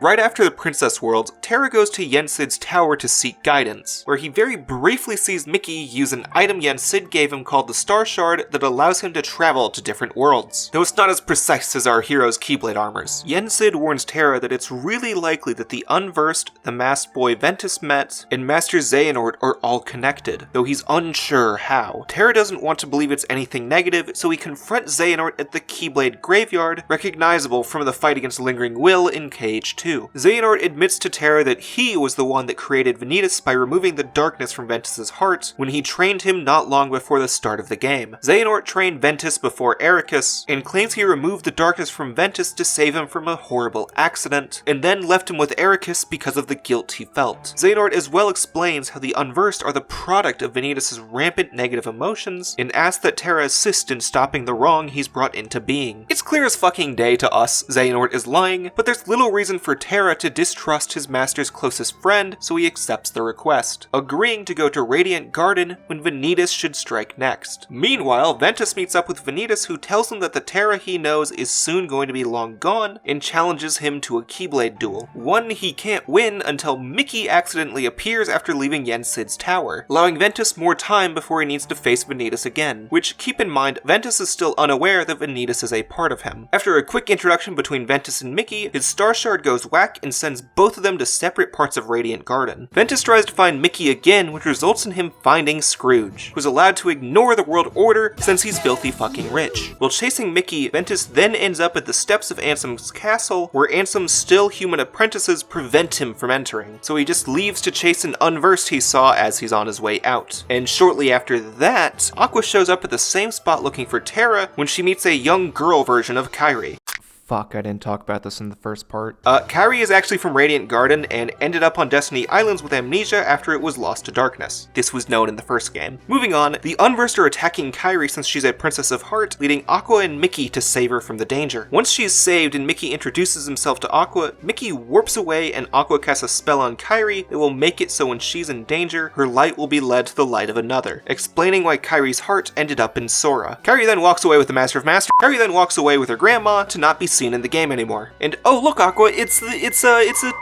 Right after the Princess World, Terra goes to XIII's tower to seek guidance, where he very briefly sees Mickey use an item XIII gave him called the Star Shard that allows him to travel to different worlds. Though it's not as precise as our hero's Keyblade armors. XIII warns Terra that it's really likely that the Unversed, the masked boy Ventus met, and Master Xehanort are all connected, though he's unsure how. Terra doesn't want to believe it's anything negative, so he confronts Xehanort at the Keyblade graveyard, recognizable from the fight against Lingering Will in Cage 2. Xehanort admits to Terra that he was the one that created Vanitas by removing the darkness from Ventus's heart when he trained him not long before the start of the game. Xehanort trained Ventus before Ericus, and claims he removed the darkness from Ventus to save him from a horrible accident, and then left him with Ericus because of the guilt he felt. Xehanort as well explains how the Unversed are the product of Vanitas' rampant negative emotions, and asks that Terra assist in stopping the wrong he's brought into being. It's clear as fucking day to us Xehanort is lying, but there's little reason for Terra to distrust his master's closest friend, so he accepts the request, agreeing to go to Radiant Garden when Vanitas should strike next. Meanwhile, Ventus meets up with Vanitas, who tells him that the Terra he knows is soon going to be long gone, and challenges him to a Keyblade duel. One he can't win until Mickey accidentally appears after leaving XIII's tower, allowing Ventus more time before he needs to face Vanitas again, which, keep in mind, Ventus is still unaware that Vanitas is a part of him. After a quick introduction between Ventus and Mickey, his Star Shard goes whack and sends both of them to separate parts of Radiant Garden. Ventus tries to find Mickey again, which results in him finding Scrooge, who's allowed to ignore the world order since he's filthy fucking rich. While chasing Mickey, Ventus then ends up at the steps of Ansem's castle, where Ansem's still human apprentices prevent him from entering, so he just leaves to chase an Unversed he saw as he's on his way out. And shortly after that, Aqua shows up at the same spot looking for Terra when she meets a young girl version of Kairi. Fuck, I didn't talk about this in the first part. Kairi is actually from Radiant Garden and ended up on Destiny Islands with amnesia after it was lost to darkness. This was known in the first game. Moving on, the Unversed are attacking Kairi since she's a Princess of Heart, leading Aqua and Mickey to save her from the danger. Once she is saved and Mickey introduces himself to Aqua, Mickey warps away and Aqua casts a spell on Kairi that will make it so when she's in danger, her light will be led to the light of another, explaining why Kairi's heart ended up in Sora. Kairi then walks away with the Master of Masters. Kairi then walks away with her grandma to not be seen in the game anymore. And oh look, Aqua, it's a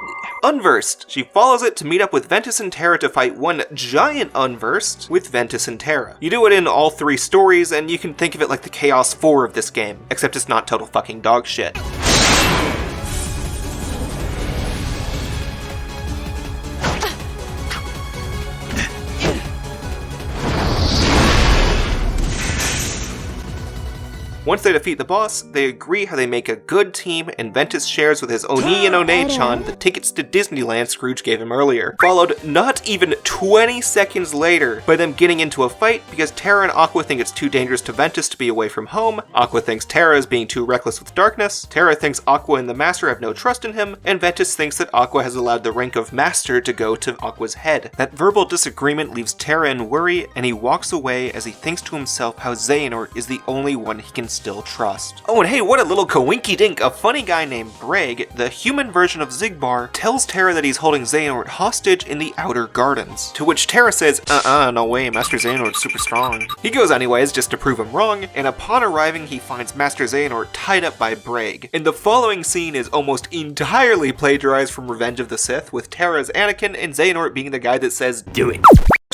Unversed. She follows it to meet up with Ventus and Terra to fight one giant Unversed with Ventus and Terra. You do it in all three stories, and you can think of it like the Chaos 4 of this game, except it's not total fucking dog shit. Once they defeat the boss, they agree how they make a good team, and Ventus shares with his Oni and One-chan the tickets to Disneyland Scrooge gave him earlier. Followed not even 20 seconds later by them getting into a fight because Terra and Aqua think it's too dangerous to Ventus to be away from home, Aqua thinks Terra is being too reckless with darkness, Terra thinks Aqua and the Master have no trust in him, and Ventus thinks that Aqua has allowed the rank of Master to go to Aqua's head. That verbal disagreement leaves Terra in worry, and he walks away as he thinks to himself how Xehanort is the only one he can still trust. Oh, and hey, what a little coinky-dink, a funny guy named Bragg, the human version of Xigbar, tells Terra that he's holding Xehanort hostage in the Outer Gardens, to which Terra says, no way, Master Xehanort's super strong. He goes anyways, just to prove him wrong, and upon arriving he finds Master Xehanort tied up by Bragg. And the following scene is almost entirely plagiarized from Revenge of the Sith, with Terra as Anakin and Xehanort being the guy that says, "Do it."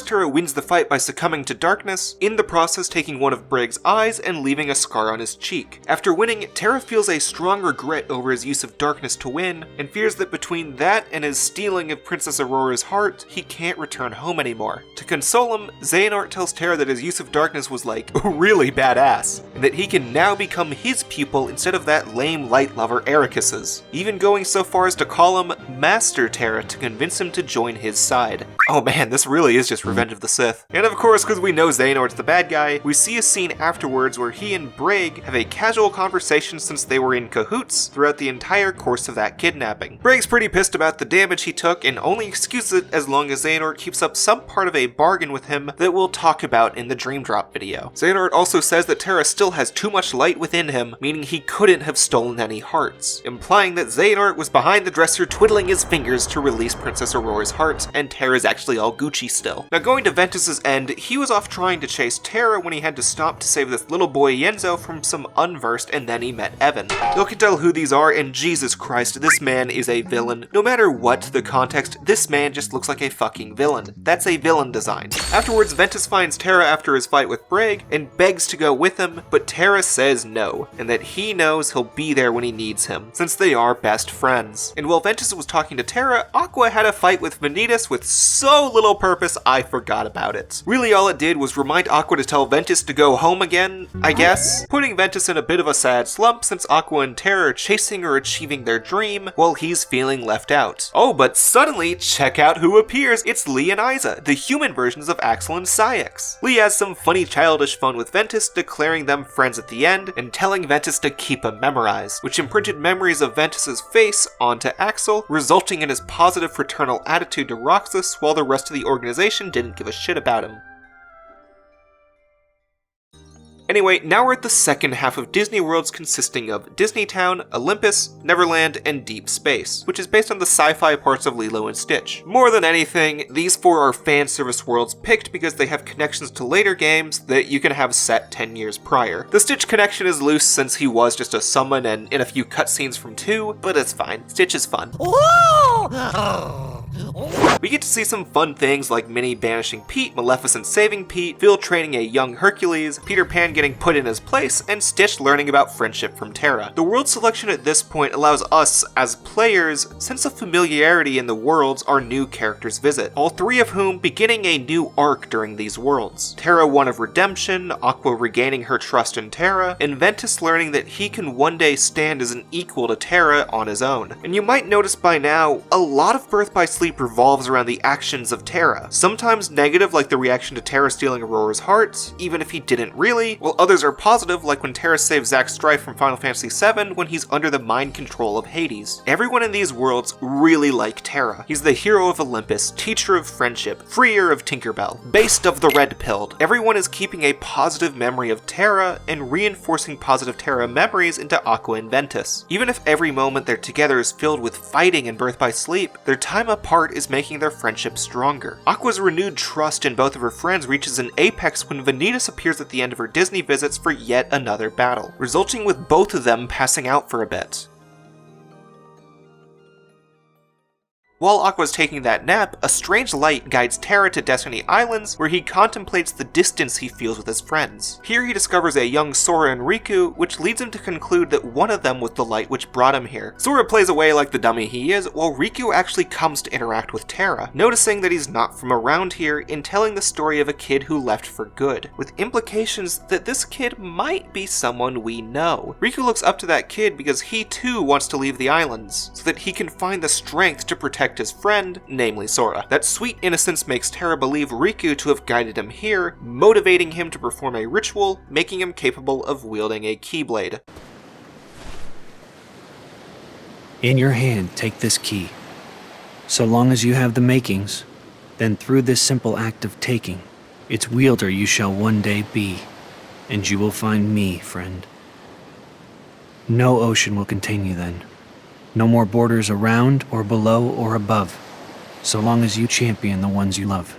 Terra wins the fight by succumbing to darkness, in the process taking one of Bragg's eyes and leaving a scar on his cheek. After winning, Terra feels a strong regret over his use of darkness to win, and fears that between that and his stealing of Princess Aurora's heart, he can't return home anymore. To console him, Xehanort tells Terra that his use of darkness was like, really badass, and that he can now become his pupil instead of that lame light lover Ericus's, even going so far as to call him Master Terra to convince him to join his side. Oh man, this really is just Revenge of the Sith. And of course, because we know Xehanort's the bad guy, we see a scene afterwards where he and Braig have a casual conversation since they were in cahoots throughout the entire course of that kidnapping. Braig's pretty pissed about the damage he took and only excuses it as long as Xehanort keeps up some part of a bargain with him that we'll talk about in the Dream Drop video. Xehanort also says that Terra still has too much light within him, meaning he couldn't have stolen any hearts, implying that Xehanort was behind the dresser twiddling his fingers to release Princess Aurora's heart, and Terra's actually all Gucci still. Now going to Ventus's end, he was off trying to chase Terra when he had to stop to save this little boy Yenzo from some unversed, and then he met Evan. You can tell who these are, and Jesus Christ, this man is a villain. No matter what the context, this man just looks like a fucking villain. That's a villain design. Afterwards, Ventus finds Terra after his fight with Braig and begs to go with him, but Terra says no, and that he knows he'll be there when he needs him, since they are best friends. And while Ventus was talking to Terra, Aqua had a fight with Vanitas with so little purpose I forgot about it. Really all it did was remind Aqua to tell Ventus to go home again, I guess, putting Ventus in a bit of a sad slump since Aqua and Terra are chasing or achieving their dream while he's feeling left out. Oh, but suddenly, check out who appears, it's Lee and Isa, the human versions of Axel and Syx. Lee has some funny childish fun with Ventus, declaring them friends at the end and telling Ventus to keep him memorized, which imprinted memories of Ventus's face onto Axel, resulting in his positive fraternal attitude to Roxas while the rest of the organization didn't give a shit about him. Anyway, now we're at the second half of Disney Worlds, consisting of Disneytown, Olympus, Neverland, and Deep Space, which is based on the sci-fi parts of Lilo and Stitch. More than anything, these four are fan service worlds picked because they have connections to later games that you can have set 10 years prior. The Stitch connection is loose since he was just a summon and in a few cutscenes from 2, but it's fine. Stitch is fun. We get to see some fun things like Minnie banishing Pete, Maleficent saving Pete, Phil training a young Hercules, Peter Pan getting put in his place, and Stitch learning about friendship from Terra. The world selection at this point allows us, as players, sense of familiarity in the worlds our new characters visit, all three of whom beginning a new arc during these worlds. Terra one of redemption, Aqua regaining her trust in Terra, and Ventus learning that he can one day stand as an equal to Terra on his own. And you might notice by now, a lot of Birth by Sleep revolves around the actions of Terra. Sometimes negative, like the reaction to Terra stealing Aurora's heart, even if he didn't really, while others are positive, like when Terra saves Zack Strife from Final Fantasy VII when he's under the mind control of Hades. Everyone in these worlds really like Terra. He's the hero of Olympus, teacher of friendship, freer of Tinkerbell, based of the Red Pilled. Everyone is keeping a positive memory of Terra and reinforcing positive Terra memories into Aqua and Ventus. Even if every moment they're together is filled with fighting and Birth by Sleep, their time apart is making their friendship stronger. Aqua's renewed trust in both of her friends reaches an apex when Vanitas appears at the end of her Disney visits for yet another battle, resulting with both of them passing out for a bit. While Aqua's taking that nap, a strange light guides Terra to Destiny Islands, where he contemplates the distance he feels with his friends. Here he discovers a young Sora and Riku, which leads him to conclude that one of them was the light which brought him here. Sora plays away like the dummy he is, while Riku actually comes to interact with Terra, noticing that he's not from around here and telling the story of a kid who left for good, with implications that this kid might be someone we know. Riku looks up to that kid because he too wants to leave the islands, so that he can find the strength to protect his friend, namely Sora. That sweet innocence makes Terra believe Riku to have guided him here, motivating him to perform a ritual, making him capable of wielding a Keyblade. In your hand, take this key. So long as you have the makings, then through this simple act of taking, its wielder you shall one day be, and you will find me, friend. No ocean will contain you then. No more borders around or below or above, so long as you champion the ones you love.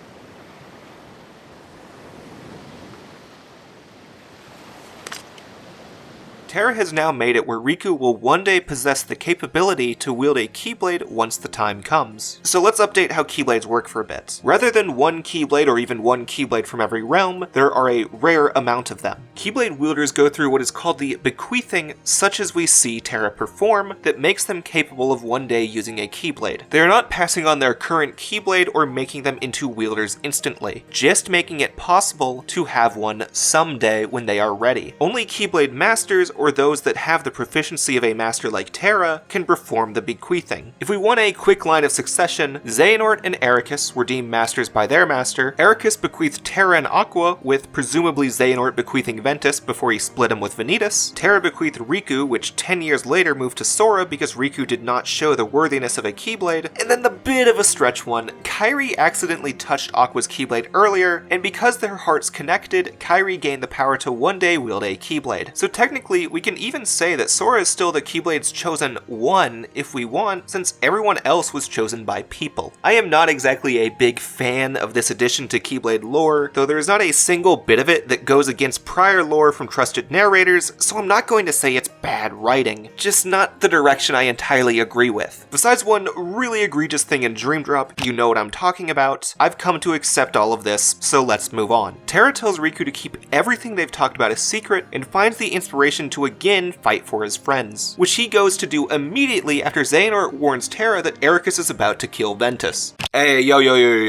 Terra has now made it where Riku will one day possess the capability to wield a Keyblade once the time comes. So let's update how Keyblades work for a bit. Rather than one Keyblade or even one Keyblade from every realm, there are a rare amount of them. Keyblade wielders go through what is called the Bequeathing, such as we see Terra perform, that makes them capable of one day using a Keyblade. They are not passing on their current Keyblade or making them into wielders instantly, just making it possible to have one someday when they are ready. Only Keyblade masters or those that have the proficiency of a master like Terra can perform the Bequeathing. If we want a quick line of succession, Xehanort and Ericus were deemed masters by their master. Ericus bequeathed Terra and Aqua, with presumably Xehanort bequeathing Ventus before he split him with Vanitas. Terra bequeathed Riku, which 10 years later moved to Sora because Riku did not show the worthiness of a Keyblade. And then the bit of a stretch one, Kairi accidentally touched Aqua's Keyblade earlier, and because their hearts connected, Kairi gained the power to one day wield a Keyblade. So technically, we can even say that Sora is still the Keyblade's chosen one if we want, since everyone else was chosen by people. I am not exactly a big fan of this addition to Keyblade lore, though there is not a single bit of it that goes against prior lore from trusted narrators, so I'm not going to say it's bad writing, just not the direction I entirely agree with. Besides one really egregious thing in Dream Drop, you know what I'm talking about, I've come to accept all of this, so let's move on. Terra tells Riku to keep everything they've talked about a secret and finds the inspiration to again fight for his friends, which he goes to do immediately after Xehanort warns Terra that Ericus is about to kill Ventus. Hey, yo,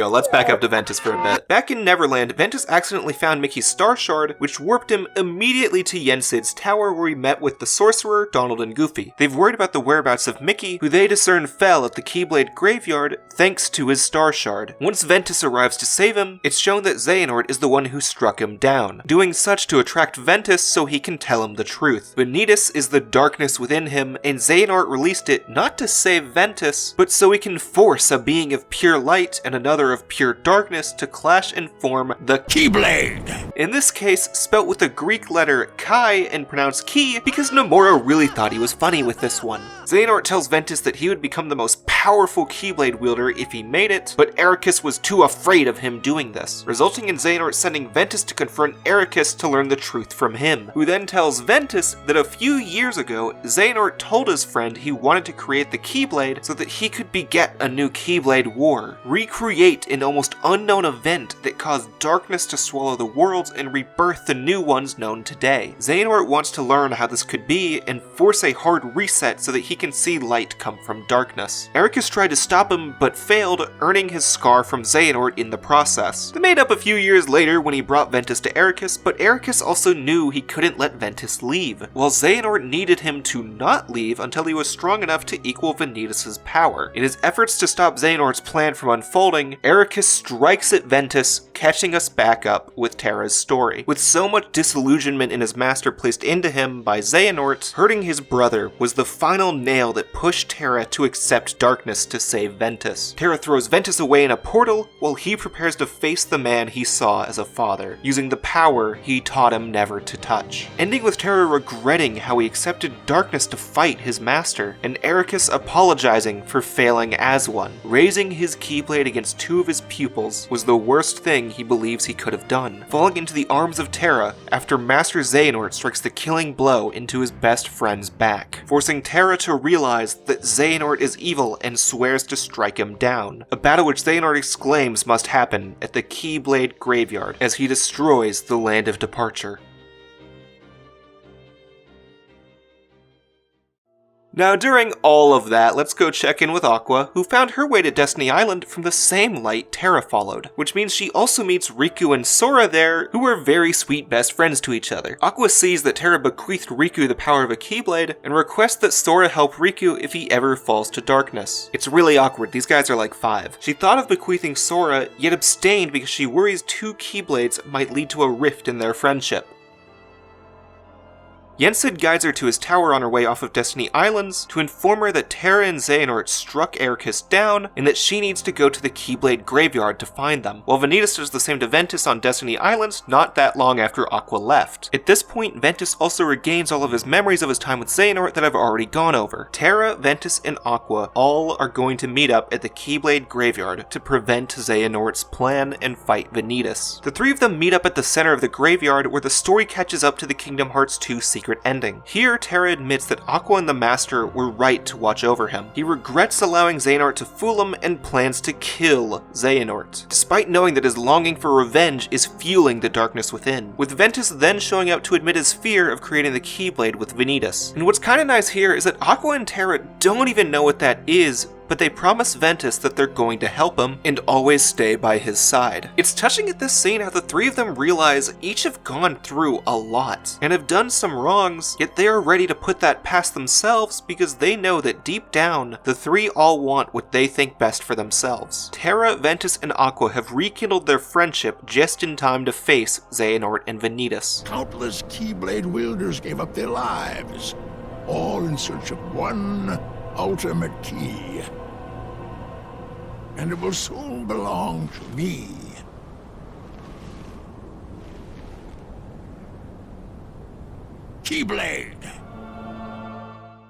let's back up to Ventus for a bit. Back in Neverland, Ventus accidentally found Mickey's Star Shard, which warped him immediately to Yensid's tower where he met with the Sorcerer, Donald, and Goofy. They've worried about the whereabouts of Mickey, who they discern fell at the Keyblade graveyard thanks to his Star Shard. Once Ventus arrives to save him, it's shown that Xehanort is the one who struck him down, doing such to attract Ventus so he can tell him the truth. Vanitas is the darkness within him, and Xehanort released it not to save Ventus, but so he can force a being of pure light and another of pure darkness to clash and form the Keyblade. In this case, spelt with the Greek letter Chi and pronounced Key because Nomura really thought he was funny with this one. Xehanort tells Ventus that he would become the most powerful Keyblade wielder if he made it, but Ericus was too afraid of him doing this, resulting in Xehanort sending Ventus to confront Ericus to learn the truth from him, who then tells Ventus that a few years ago, Xehanort told his friend he wanted to create the Keyblade so that he could beget a new Keyblade war, recreate an almost unknown event that caused darkness to swallow the worlds and rebirth the new ones known today. Xehanort wants to learn how this could be and force a hard reset so that he can see light come from darkness. Ericus tried to stop him but failed, earning his scar from Xehanort in the process. They made up a few years later when he brought Ventus to Ericus, but Ericus also knew he couldn't let Ventus leave, while Xehanort needed him to not leave until he was strong enough to equal Vanitas' power. In his efforts to stop Xehanort's plan from unfolding, Ericus strikes at Ventus, catching us back up with Terra's story. With so much disillusionment in his master placed into him by Xehanort, hurting his brother was the final nail that pushed Terra to accept darkness to save Ventus. Terra throws Ventus away in a portal while he prepares to face the man he saw as a father, using the power he taught him never to touch. Ending with Terra regretting how he accepted darkness to fight his master, and Ericus apologizing for failing as one. Raising his Keyblade against two of his pupils was the worst thing he believes he could have done, falling into the arms of Terra after Master Xehanort strikes the killing blow into his best friend's back, forcing Terra to realize that Xehanort is evil and swears to strike him down, a battle which Xehanort exclaims must happen at the Keyblade graveyard as he destroys the Land of Departure. Now, during all of that, let's go check in with Aqua, who found her way to Destiny Island from the same light Terra followed, which means she also meets Riku and Sora there, who are very sweet best friends to each other. Aqua sees that Terra bequeathed Riku the power of a Keyblade, and requests that Sora help Riku if he ever falls to darkness. It's really awkward, these guys are like 5. She thought of bequeathing Sora, yet abstained because she worries 2 Keyblades might lead to a rift in their friendship. Yensid guides her to his tower on her way off of Destiny Islands to inform her that Terra and Xehanort struck Ericus down and that she needs to go to the Keyblade graveyard to find them, while Vanitas does the same to Ventus on Destiny Islands not that long after Aqua left. At this point, Ventus also regains all of his memories of his time with Xehanort that I've already gone over. Terra, Ventus, and Aqua all are going to meet up at the Keyblade graveyard to prevent Xehanort's plan and fight Vanitas. The 3 of them meet up at the center of the graveyard where the story catches up to the Kingdom Hearts 2 secret ending. Here, Terra admits that Aqua and the Master were right to watch over him. He regrets allowing Xehanort to fool him and plans to kill Xehanort, despite knowing that his longing for revenge is fueling the darkness within, with Ventus then showing up to admit his fear of creating the Keyblade with Vanitas. And what's kinda nice here is that Aqua and Terra don't even know what that is, but they promise Ventus that they're going to help him and always stay by his side. It's touching at this scene how the three of them realize each have gone through a lot and have done some wrongs, yet they are ready to put that past themselves because they know that deep down, the three all want what they think best for themselves. Terra, Ventus, and Aqua have rekindled their friendship just in time to face Xehanort and Vanitas. Countless Keyblade wielders gave up their lives, all in search of one ultimate key. And it will soon belong to me. Keyblade!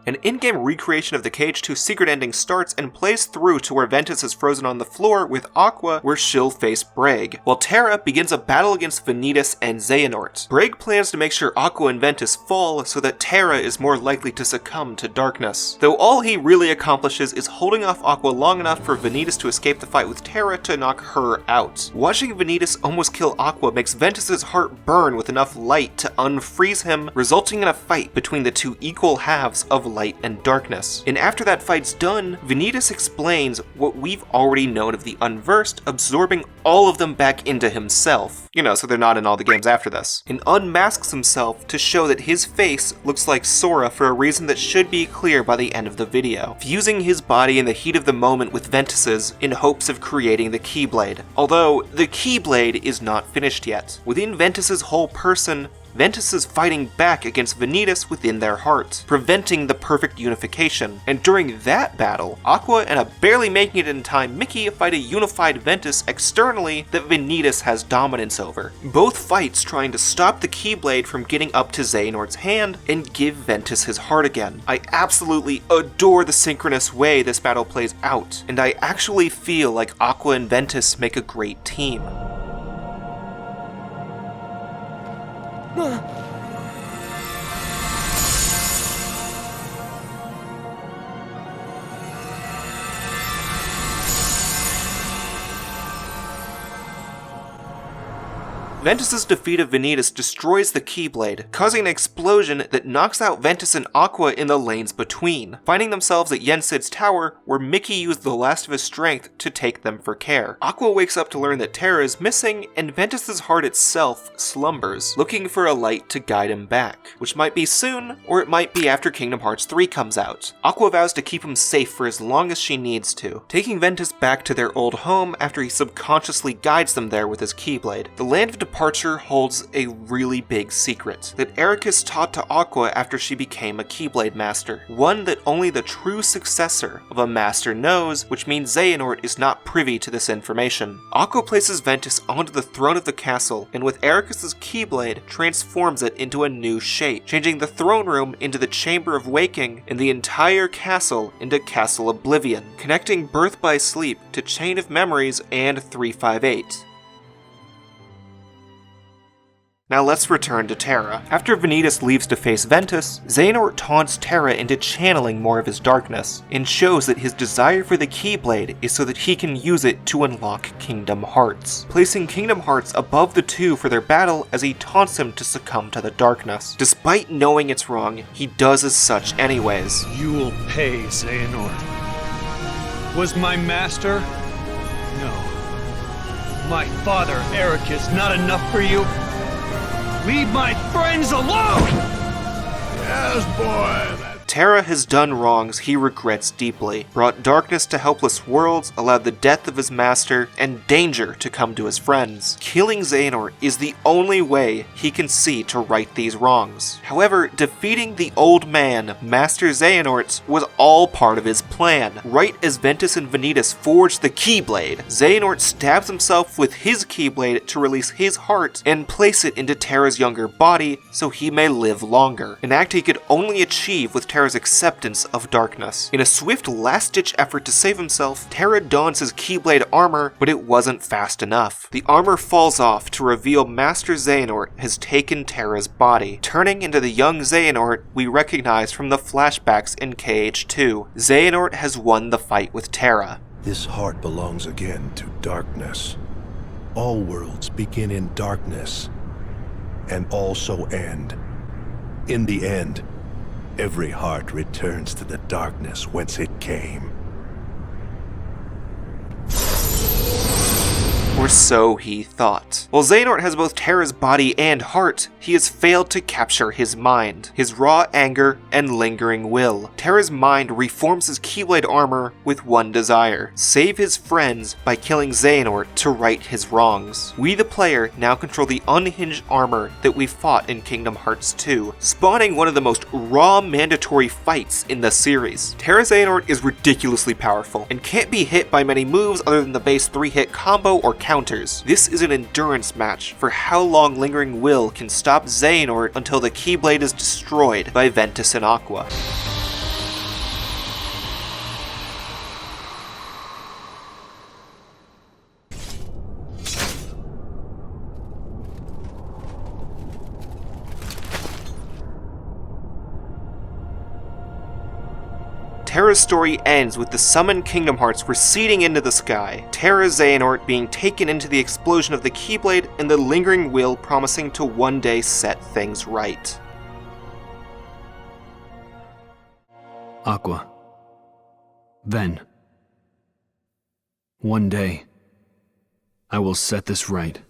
An in-game recreation of the KH2 secret ending starts and plays through to where Ventus is frozen on the floor with Aqua where she'll face Braig, while Terra begins a battle against Vanitas and Xehanort. Braig plans to make sure Aqua and Ventus fall so that Terra is more likely to succumb to darkness, though all he really accomplishes is holding off Aqua long enough for Vanitas to escape the fight with Terra to knock her out. Watching Vanitas almost kill Aqua makes Ventus's heart burn with enough light to unfreeze him, resulting in a fight between the two equal halves of light and darkness. And after that fight's done, Vanitas explains what we've already known of the Unversed, absorbing all of them back into himself. You know, so they're not in all the games after this. And unmasks himself to show that his face looks like Sora for a reason that should be clear by the end of the video, fusing his body in the heat of the moment with Ventus's in hopes of creating the Keyblade. Although, the Keyblade is not finished yet. Within Ventus's whole person, Ventus is fighting back against Vanitas within their heart, preventing the perfect unification. And during that battle, Aqua and a barely making it in time Mickey fight a unified Ventus externally that Vanitas has dominance over. Both fights trying to stop the Keyblade from getting up to Xehanort's hand and give Ventus his heart again. I absolutely adore the synchronous way this battle plays out, and I actually feel like Aqua and Ventus make a great team. Ventus's defeat of Vanitas destroys the Keyblade, causing an explosion that knocks out Ventus and Aqua in the lanes between, finding themselves at Yensid's tower, where Mickey used the last of his strength to take them for care. Aqua wakes up to learn that Terra is missing, and Ventus's heart itself slumbers, looking for a light to guide him back, which might be soon, or it might be after Kingdom Hearts 3 comes out. Aqua vows to keep him safe for as long as she needs to, taking Ventus back to their old home after he subconsciously guides them there with his Keyblade. The land of departure holds a really big secret that Ericus taught to Aqua after she became a Keyblade master, one that only the true successor of a master knows, which means Xehanort is not privy to this information. Aqua places Ventus onto the throne of the castle, and with Ericus's Keyblade, transforms it into a new shape, changing the throne room into the Chamber of Waking and the entire castle into Castle Oblivion, connecting Birth by Sleep to Chain of Memories and 358. Now let's return to Terra. After Vanitas leaves to face Ventus, Xehanort taunts Terra into channeling more of his darkness, and shows that his desire for the Keyblade is so that he can use it to unlock Kingdom Hearts, placing Kingdom Hearts above the two for their battle as he taunts him to succumb to the darkness. Despite knowing it's wrong, he does as such anyways. You will pay, Xehanort. Was my master? No. My father, Eric, is not enough for you? Leave my friends alone! Yes, boy! Terra has done wrongs he regrets deeply, brought darkness to helpless worlds, allowed the death of his master, and danger to come to his friends. Killing Xehanort is the only way he can see to right these wrongs. However, defeating the old man, Master Xehanort, was all part of his plan. Right as Ventus and Vanitas forged the Keyblade, Xehanort stabs himself with his Keyblade to release his heart and place it into Terra's younger body so he may live longer, an act he could only achieve with Terra's acceptance of darkness. In a swift last-ditch effort to save himself, Terra dons his Keyblade armor, but it wasn't fast enough. The armor falls off to reveal Master Xehanort has taken Terra's body, turning into the young Xehanort we recognize from the flashbacks in KH2. Xehanort has won the fight with Terra. This heart belongs again to darkness. All worlds begin in darkness, and also end. In the end, every heart returns to the darkness whence it came. or so he thought. While Xehanort has both Terra's body and heart, he has failed to capture his mind, his raw anger and lingering will. Terra's mind reforms his Keyblade armor with one desire: save his friends by killing Xehanort to right his wrongs. We, the player, now control the unhinged armor that we fought in Kingdom Hearts 2, spawning one of the most raw mandatory fights in the series. Terra Xehanort is ridiculously powerful, and can't be hit by many moves other than the base 3-hit combo or counters. This is an endurance match for how long Lingering Will can stop Xehanort until the Keyblade is destroyed by Ventus and Aqua. Terra's story ends with the summoned Kingdom Hearts receding into the sky, Terra Xehanort being taken into the explosion of the Keyblade, and the Lingering Will promising to one day set things right. Aqua. Ven. One day, I will set this right.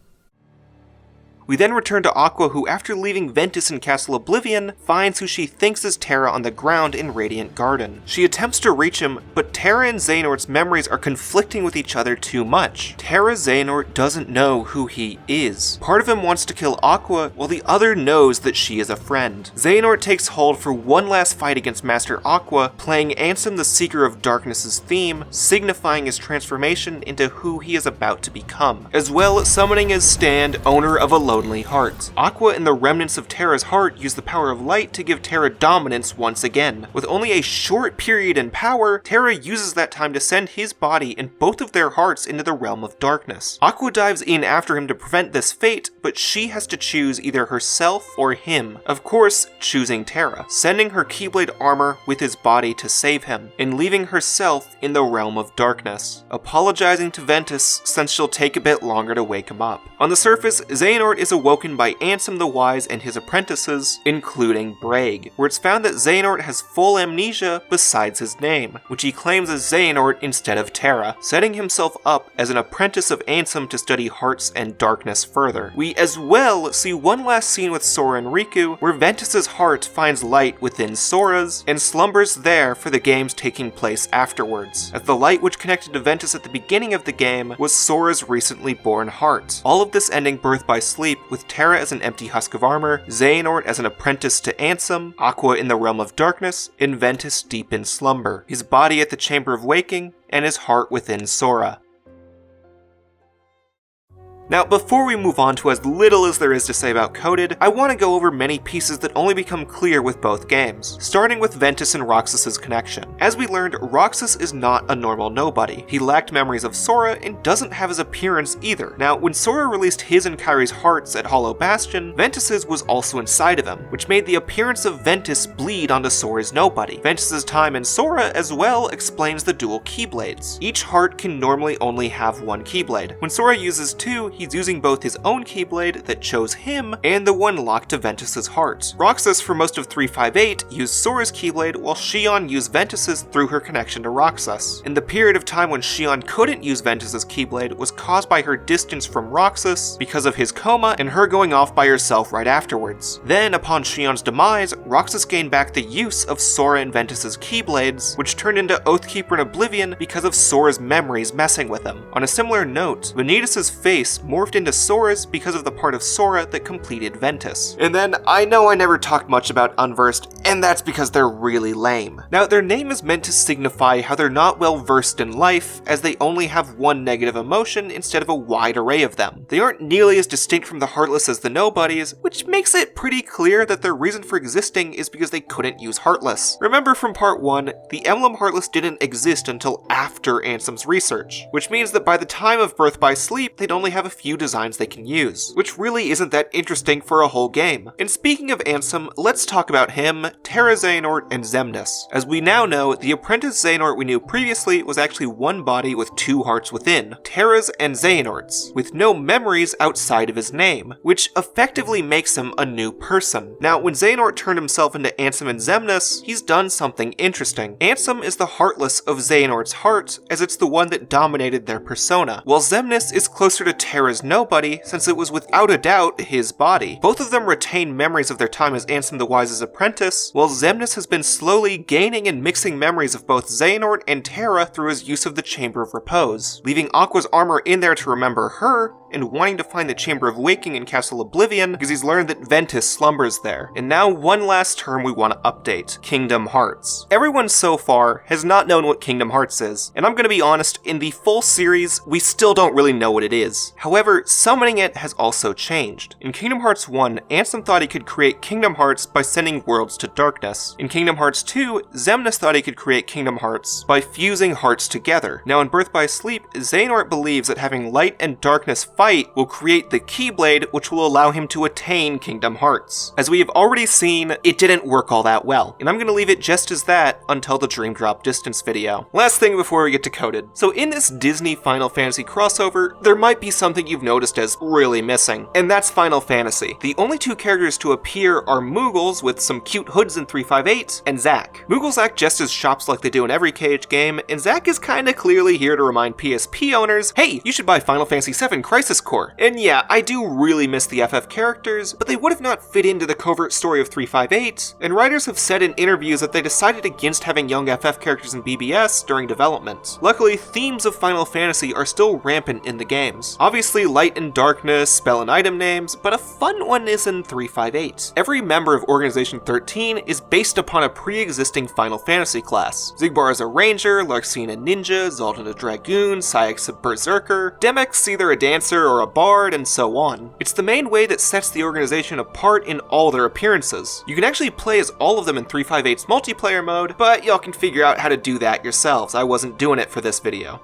We then return to Aqua, who, after leaving Ventus in Castle Oblivion, finds who she thinks is Terra on the ground in Radiant Garden. She attempts to reach him, but Terra and Xehanort's memories are conflicting with each other too much. Terra Xehanort doesn't know who he is. Part of him wants to kill Aqua, while the other knows that she is a friend. Xehanort takes hold for one last fight against Master Aqua, playing Ansem the Seeker of Darkness's theme, signifying his transformation into who he is about to become, as well as summoning his stand, owner of a lonely heart. Aqua and the remnants of Terra's heart use the power of light to give Terra dominance once again. With only a short period in power, Terra uses that time to send his body and both of their hearts into the realm of darkness. Aqua dives in after him to prevent this fate, but she has to choose either herself or him, of course choosing Terra, sending her Keyblade armor with his body to save him, and leaving herself in the realm of darkness, apologizing to Ventus since she'll take a bit longer to wake him up. On the surface, Xehanort is awoken by Ansem the Wise and his apprentices, including Braig, where it's found that Xehanort has full amnesia besides his name, which he claims is Xehanort instead of Terra, setting himself up as an apprentice of Ansem to study hearts and darkness further. We as well see one last scene with Sora and Riku, where Ventus's heart finds light within Sora's, and slumbers there for the games taking place afterwards, as the light which connected to Ventus at the beginning of the game was Sora's recently born heart. All of this ending birth by sleep, with Terra as an empty husk of armor, Xehanort as an apprentice to Ansem, Aqua in the realm of darkness, and Ventus deep in slumber, his body at the Chamber of Waking, and his heart within Sora. Now, before we move on to as little as there is to say about Coded, I want to go over many pieces that only become clear with both games, starting with Ventus and Roxas' connection. As we learned, Roxas is not a normal nobody. He lacked memories of Sora and doesn't have his appearance either. Now, when Sora released his and Kairi's hearts at Hollow Bastion, Ventus's was also inside of him, which made the appearance of Ventus bleed onto Sora's nobody. Ventus's time in Sora as well explains the dual Keyblades. Each heart can normally only have one Keyblade. When Sora uses two, he's using both his own Keyblade that chose him and the one locked to Ventus's heart. Roxas for most of 358 used Sora's Keyblade, while Xion used Ventus's through her connection to Roxas. And the period of time when Xion couldn't use Ventus's Keyblade was caused by her distance from Roxas because of his coma and her going off by herself right afterwards. Then, upon Xion's demise, Roxas gained back the use of Sora and Ventus's Keyblades, which turned into Oathkeeper and Oblivion because of Sora's memories messing with him. On a similar note, Vanitas' face morphed into Sora's because of the part of Sora that completed Ventus. And then, I know I never talked much about Unversed, and that's because they're really lame. Now, their name is meant to signify how they're not well versed in life, as they only have one negative emotion instead of a wide array of them. They aren't nearly as distinct from the Heartless as the Nobodies, which makes it pretty clear that their reason for existing is because they couldn't use Heartless. Remember from part 1, the emblem Heartless didn't exist until after Ansem's research, which means that by the time of Birth by Sleep, they'd only have a few designs they can use, which really isn't that interesting for a whole game. And speaking of Ansem, let's talk about him, Terra Xehanort, and Xemnas. As we now know, the apprentice Xehanort we knew previously was actually one body with two hearts within, Terra's and Xehanort's, with no memories outside of his name, which effectively makes him a new person. Now, when Xehanort turned himself into Ansem and Xemnas, he's done something interesting. Ansem is the heartless of Xehanort's heart, as it's the one that dominated their persona, while Xemnas is closer to Terra's nobody, since it was without a doubt his body. Both of them retain memories of their time as Ansem the Wise's apprentice, while Xemnas has been slowly gaining and mixing memories of both Xehanort and Terra through his use of the Chamber of Repose, leaving Aqua's armor in there to remember her, and wanting to find the Chamber of Waking in Castle Oblivion because he's learned that Ventus slumbers there. And now one last term we want to update, Kingdom Hearts. Everyone so far has not known what Kingdom Hearts is, and I'm gonna be honest, in the full series, we still don't really know what it is. However, summoning it has also changed. In Kingdom Hearts 1, Ansem thought he could create Kingdom Hearts by sending worlds to darkness. In Kingdom Hearts 2, Xemnas thought he could create Kingdom Hearts by fusing hearts together. Now in Birth by Sleep, Xehanort believes that having light and darkness fight will create the Keyblade, which will allow him to attain Kingdom Hearts. As we have already seen, it didn't work all that well, and I'm gonna leave it just as that until the Dream Drop Distance video. Last thing before we get to Coded. So in this Disney Final Fantasy crossover, there might be something you've noticed as really missing, and that's Final Fantasy. The only two characters to appear are Moogles with some cute hoods in 358, and Zack. Moogles act just as shops like they do in every Cage game, and Zack is kinda clearly here to remind PSP owners, hey, you should buy Final Fantasy VII Crisis Core. And yeah, I do really miss the FF characters, but they would have not fit into the covert story of 358, and writers have said in interviews that they decided against having young FF characters in BBS during development. Luckily, themes of Final Fantasy are still rampant in the games. Obviously light and darkness, spell and item names, but a fun one is in 358. Every member of Organization 13 is based upon a pre-existing Final Fantasy class. Xigbar is a ranger, Larxene a ninja, Zaldin a dragoon, Syx a berserker, Demyx either a dancer or a bard, and so on. It's the main way that sets the organization apart in all their appearances. You can actually play as all of them in 358's multiplayer mode, but y'all can figure out how to do that yourselves. I wasn't doing it for this video.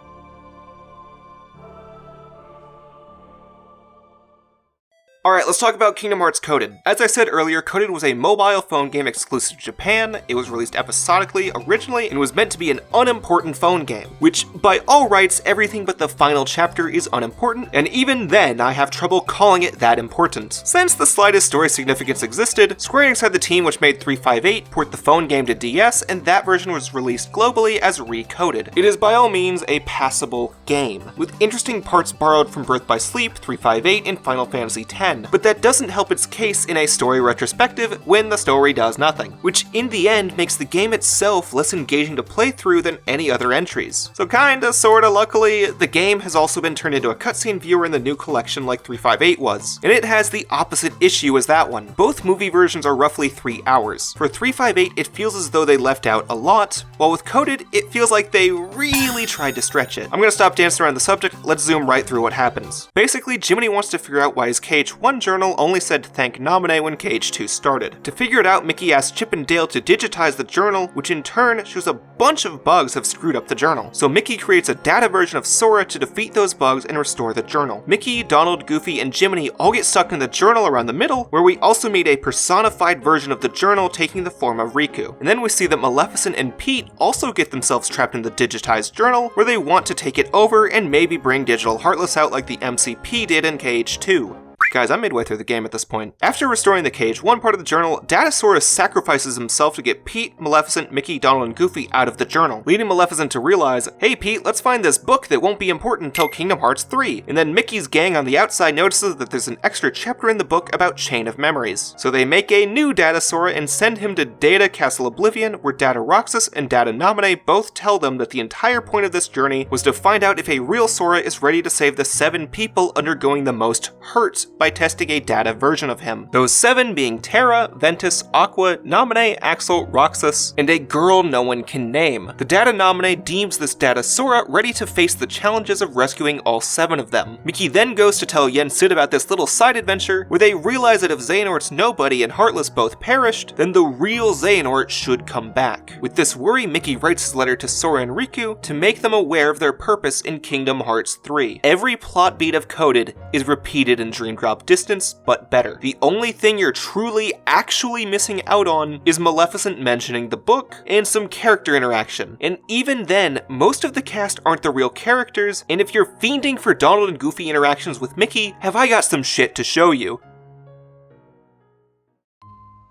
Alright, let's talk about Kingdom Hearts Coded. As I said earlier, Coded was a mobile phone game exclusive to Japan. It was released episodically originally and was meant to be an unimportant phone game, which by all rights, everything but the final chapter is unimportant, and even then I have trouble calling it that important. Since the slightest story significance existed, Square Enix had the team which made 358 port the phone game to DS, and that version was released globally as Recoded. It is by all means a passable game, with interesting parts borrowed from Birth by Sleep, 358, and Final Fantasy X. But that doesn't help its case in a story retrospective when the story does nothing, which in the end makes the game itself less engaging to play through than any other entries. So kinda, sorta, luckily, the game has also been turned into a cutscene viewer in the new collection like 358 was, and it has the opposite issue as that one. Both movie versions are roughly 3 hours. For 358, it feels as though they left out a lot, while with Coded, it feels like they really tried to stretch it. I'm gonna stop dancing around the subject, let's zoom right through what happens. Basically, Jiminy wants to figure out why his KH1 journal only said thank Naminé when KH2 started. To figure it out, Mickey asked Chip and Dale to digitize the journal, which in turn shows a bunch of bugs have screwed up the journal. So Mickey creates a data version of Sora to defeat those bugs and restore the journal. Mickey, Donald, Goofy, and Jiminy all get stuck in the journal around the middle, where we also meet a personified version of the journal taking the form of Riku. And then we see that Maleficent and Pete also get themselves trapped in the digitized journal, where they want to take it over and maybe bring Digital Heartless out like the MCP did in KH2. Guys, I'm midway through the game at this point. After restoring the cage, one part of the journal, Datasaurus sacrifices himself to get Pete, Maleficent, Mickey, Donald, and Goofy out of the journal, leading Maleficent to realize, hey Pete, let's find this book that won't be important until Kingdom Hearts 3. And then Mickey's gang on the outside notices that there's an extra chapter in the book about Chain of Memories. So they make a new Datasaur and send him to Data Castle Oblivion, where Data Roxas and Data Naminé both tell them that the entire point of this journey was to find out if a real Sora is ready to save the 7 people undergoing the most hurt by by testing a data version of him. Those 7 being Terra, Ventus, Aqua, Naminé, Axel, Roxas, and a girl no one can name. The data Naminé deems this data Sora ready to face the challenges of rescuing all 7 of them. Mickey then goes to tell Yen Sid about this little side adventure, where they realize that if Xehanort's Nobody and Heartless both perished, then the real Xehanort should come back. With this worry, Mickey writes his letter to Sora and Riku to make them aware of their purpose in Kingdom Hearts 3. Every plot beat of Coded is repeated in Dream Drop Distance, but better. The only thing you're truly, actually missing out on is Maleficent mentioning the book and some character interaction. And even then, most of the cast aren't the real characters, and if you're fiending for Donald and Goofy interactions with Mickey, have I got some shit to show you.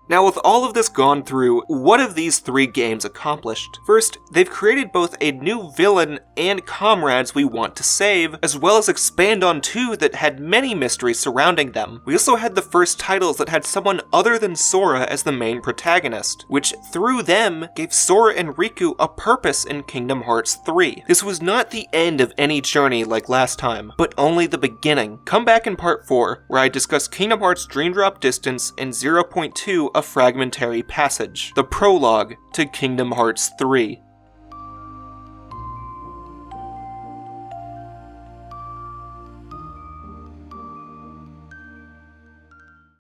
Now, with all of this gone through, what have these 3 games accomplished? First, they've created both a new villain and comrades we want to save, as well as expand on 2 that had many mysteries surrounding them. We also had the first titles that had someone other than Sora as the main protagonist, which through them gave Sora and Riku a purpose in Kingdom Hearts 3. This was not the end of any journey like last time, but only the beginning. Come back in part 4, where I discuss Kingdom Hearts Dream Drop Distance and 0.2 A Fragmentary Passage, the prologue to Kingdom Hearts 3.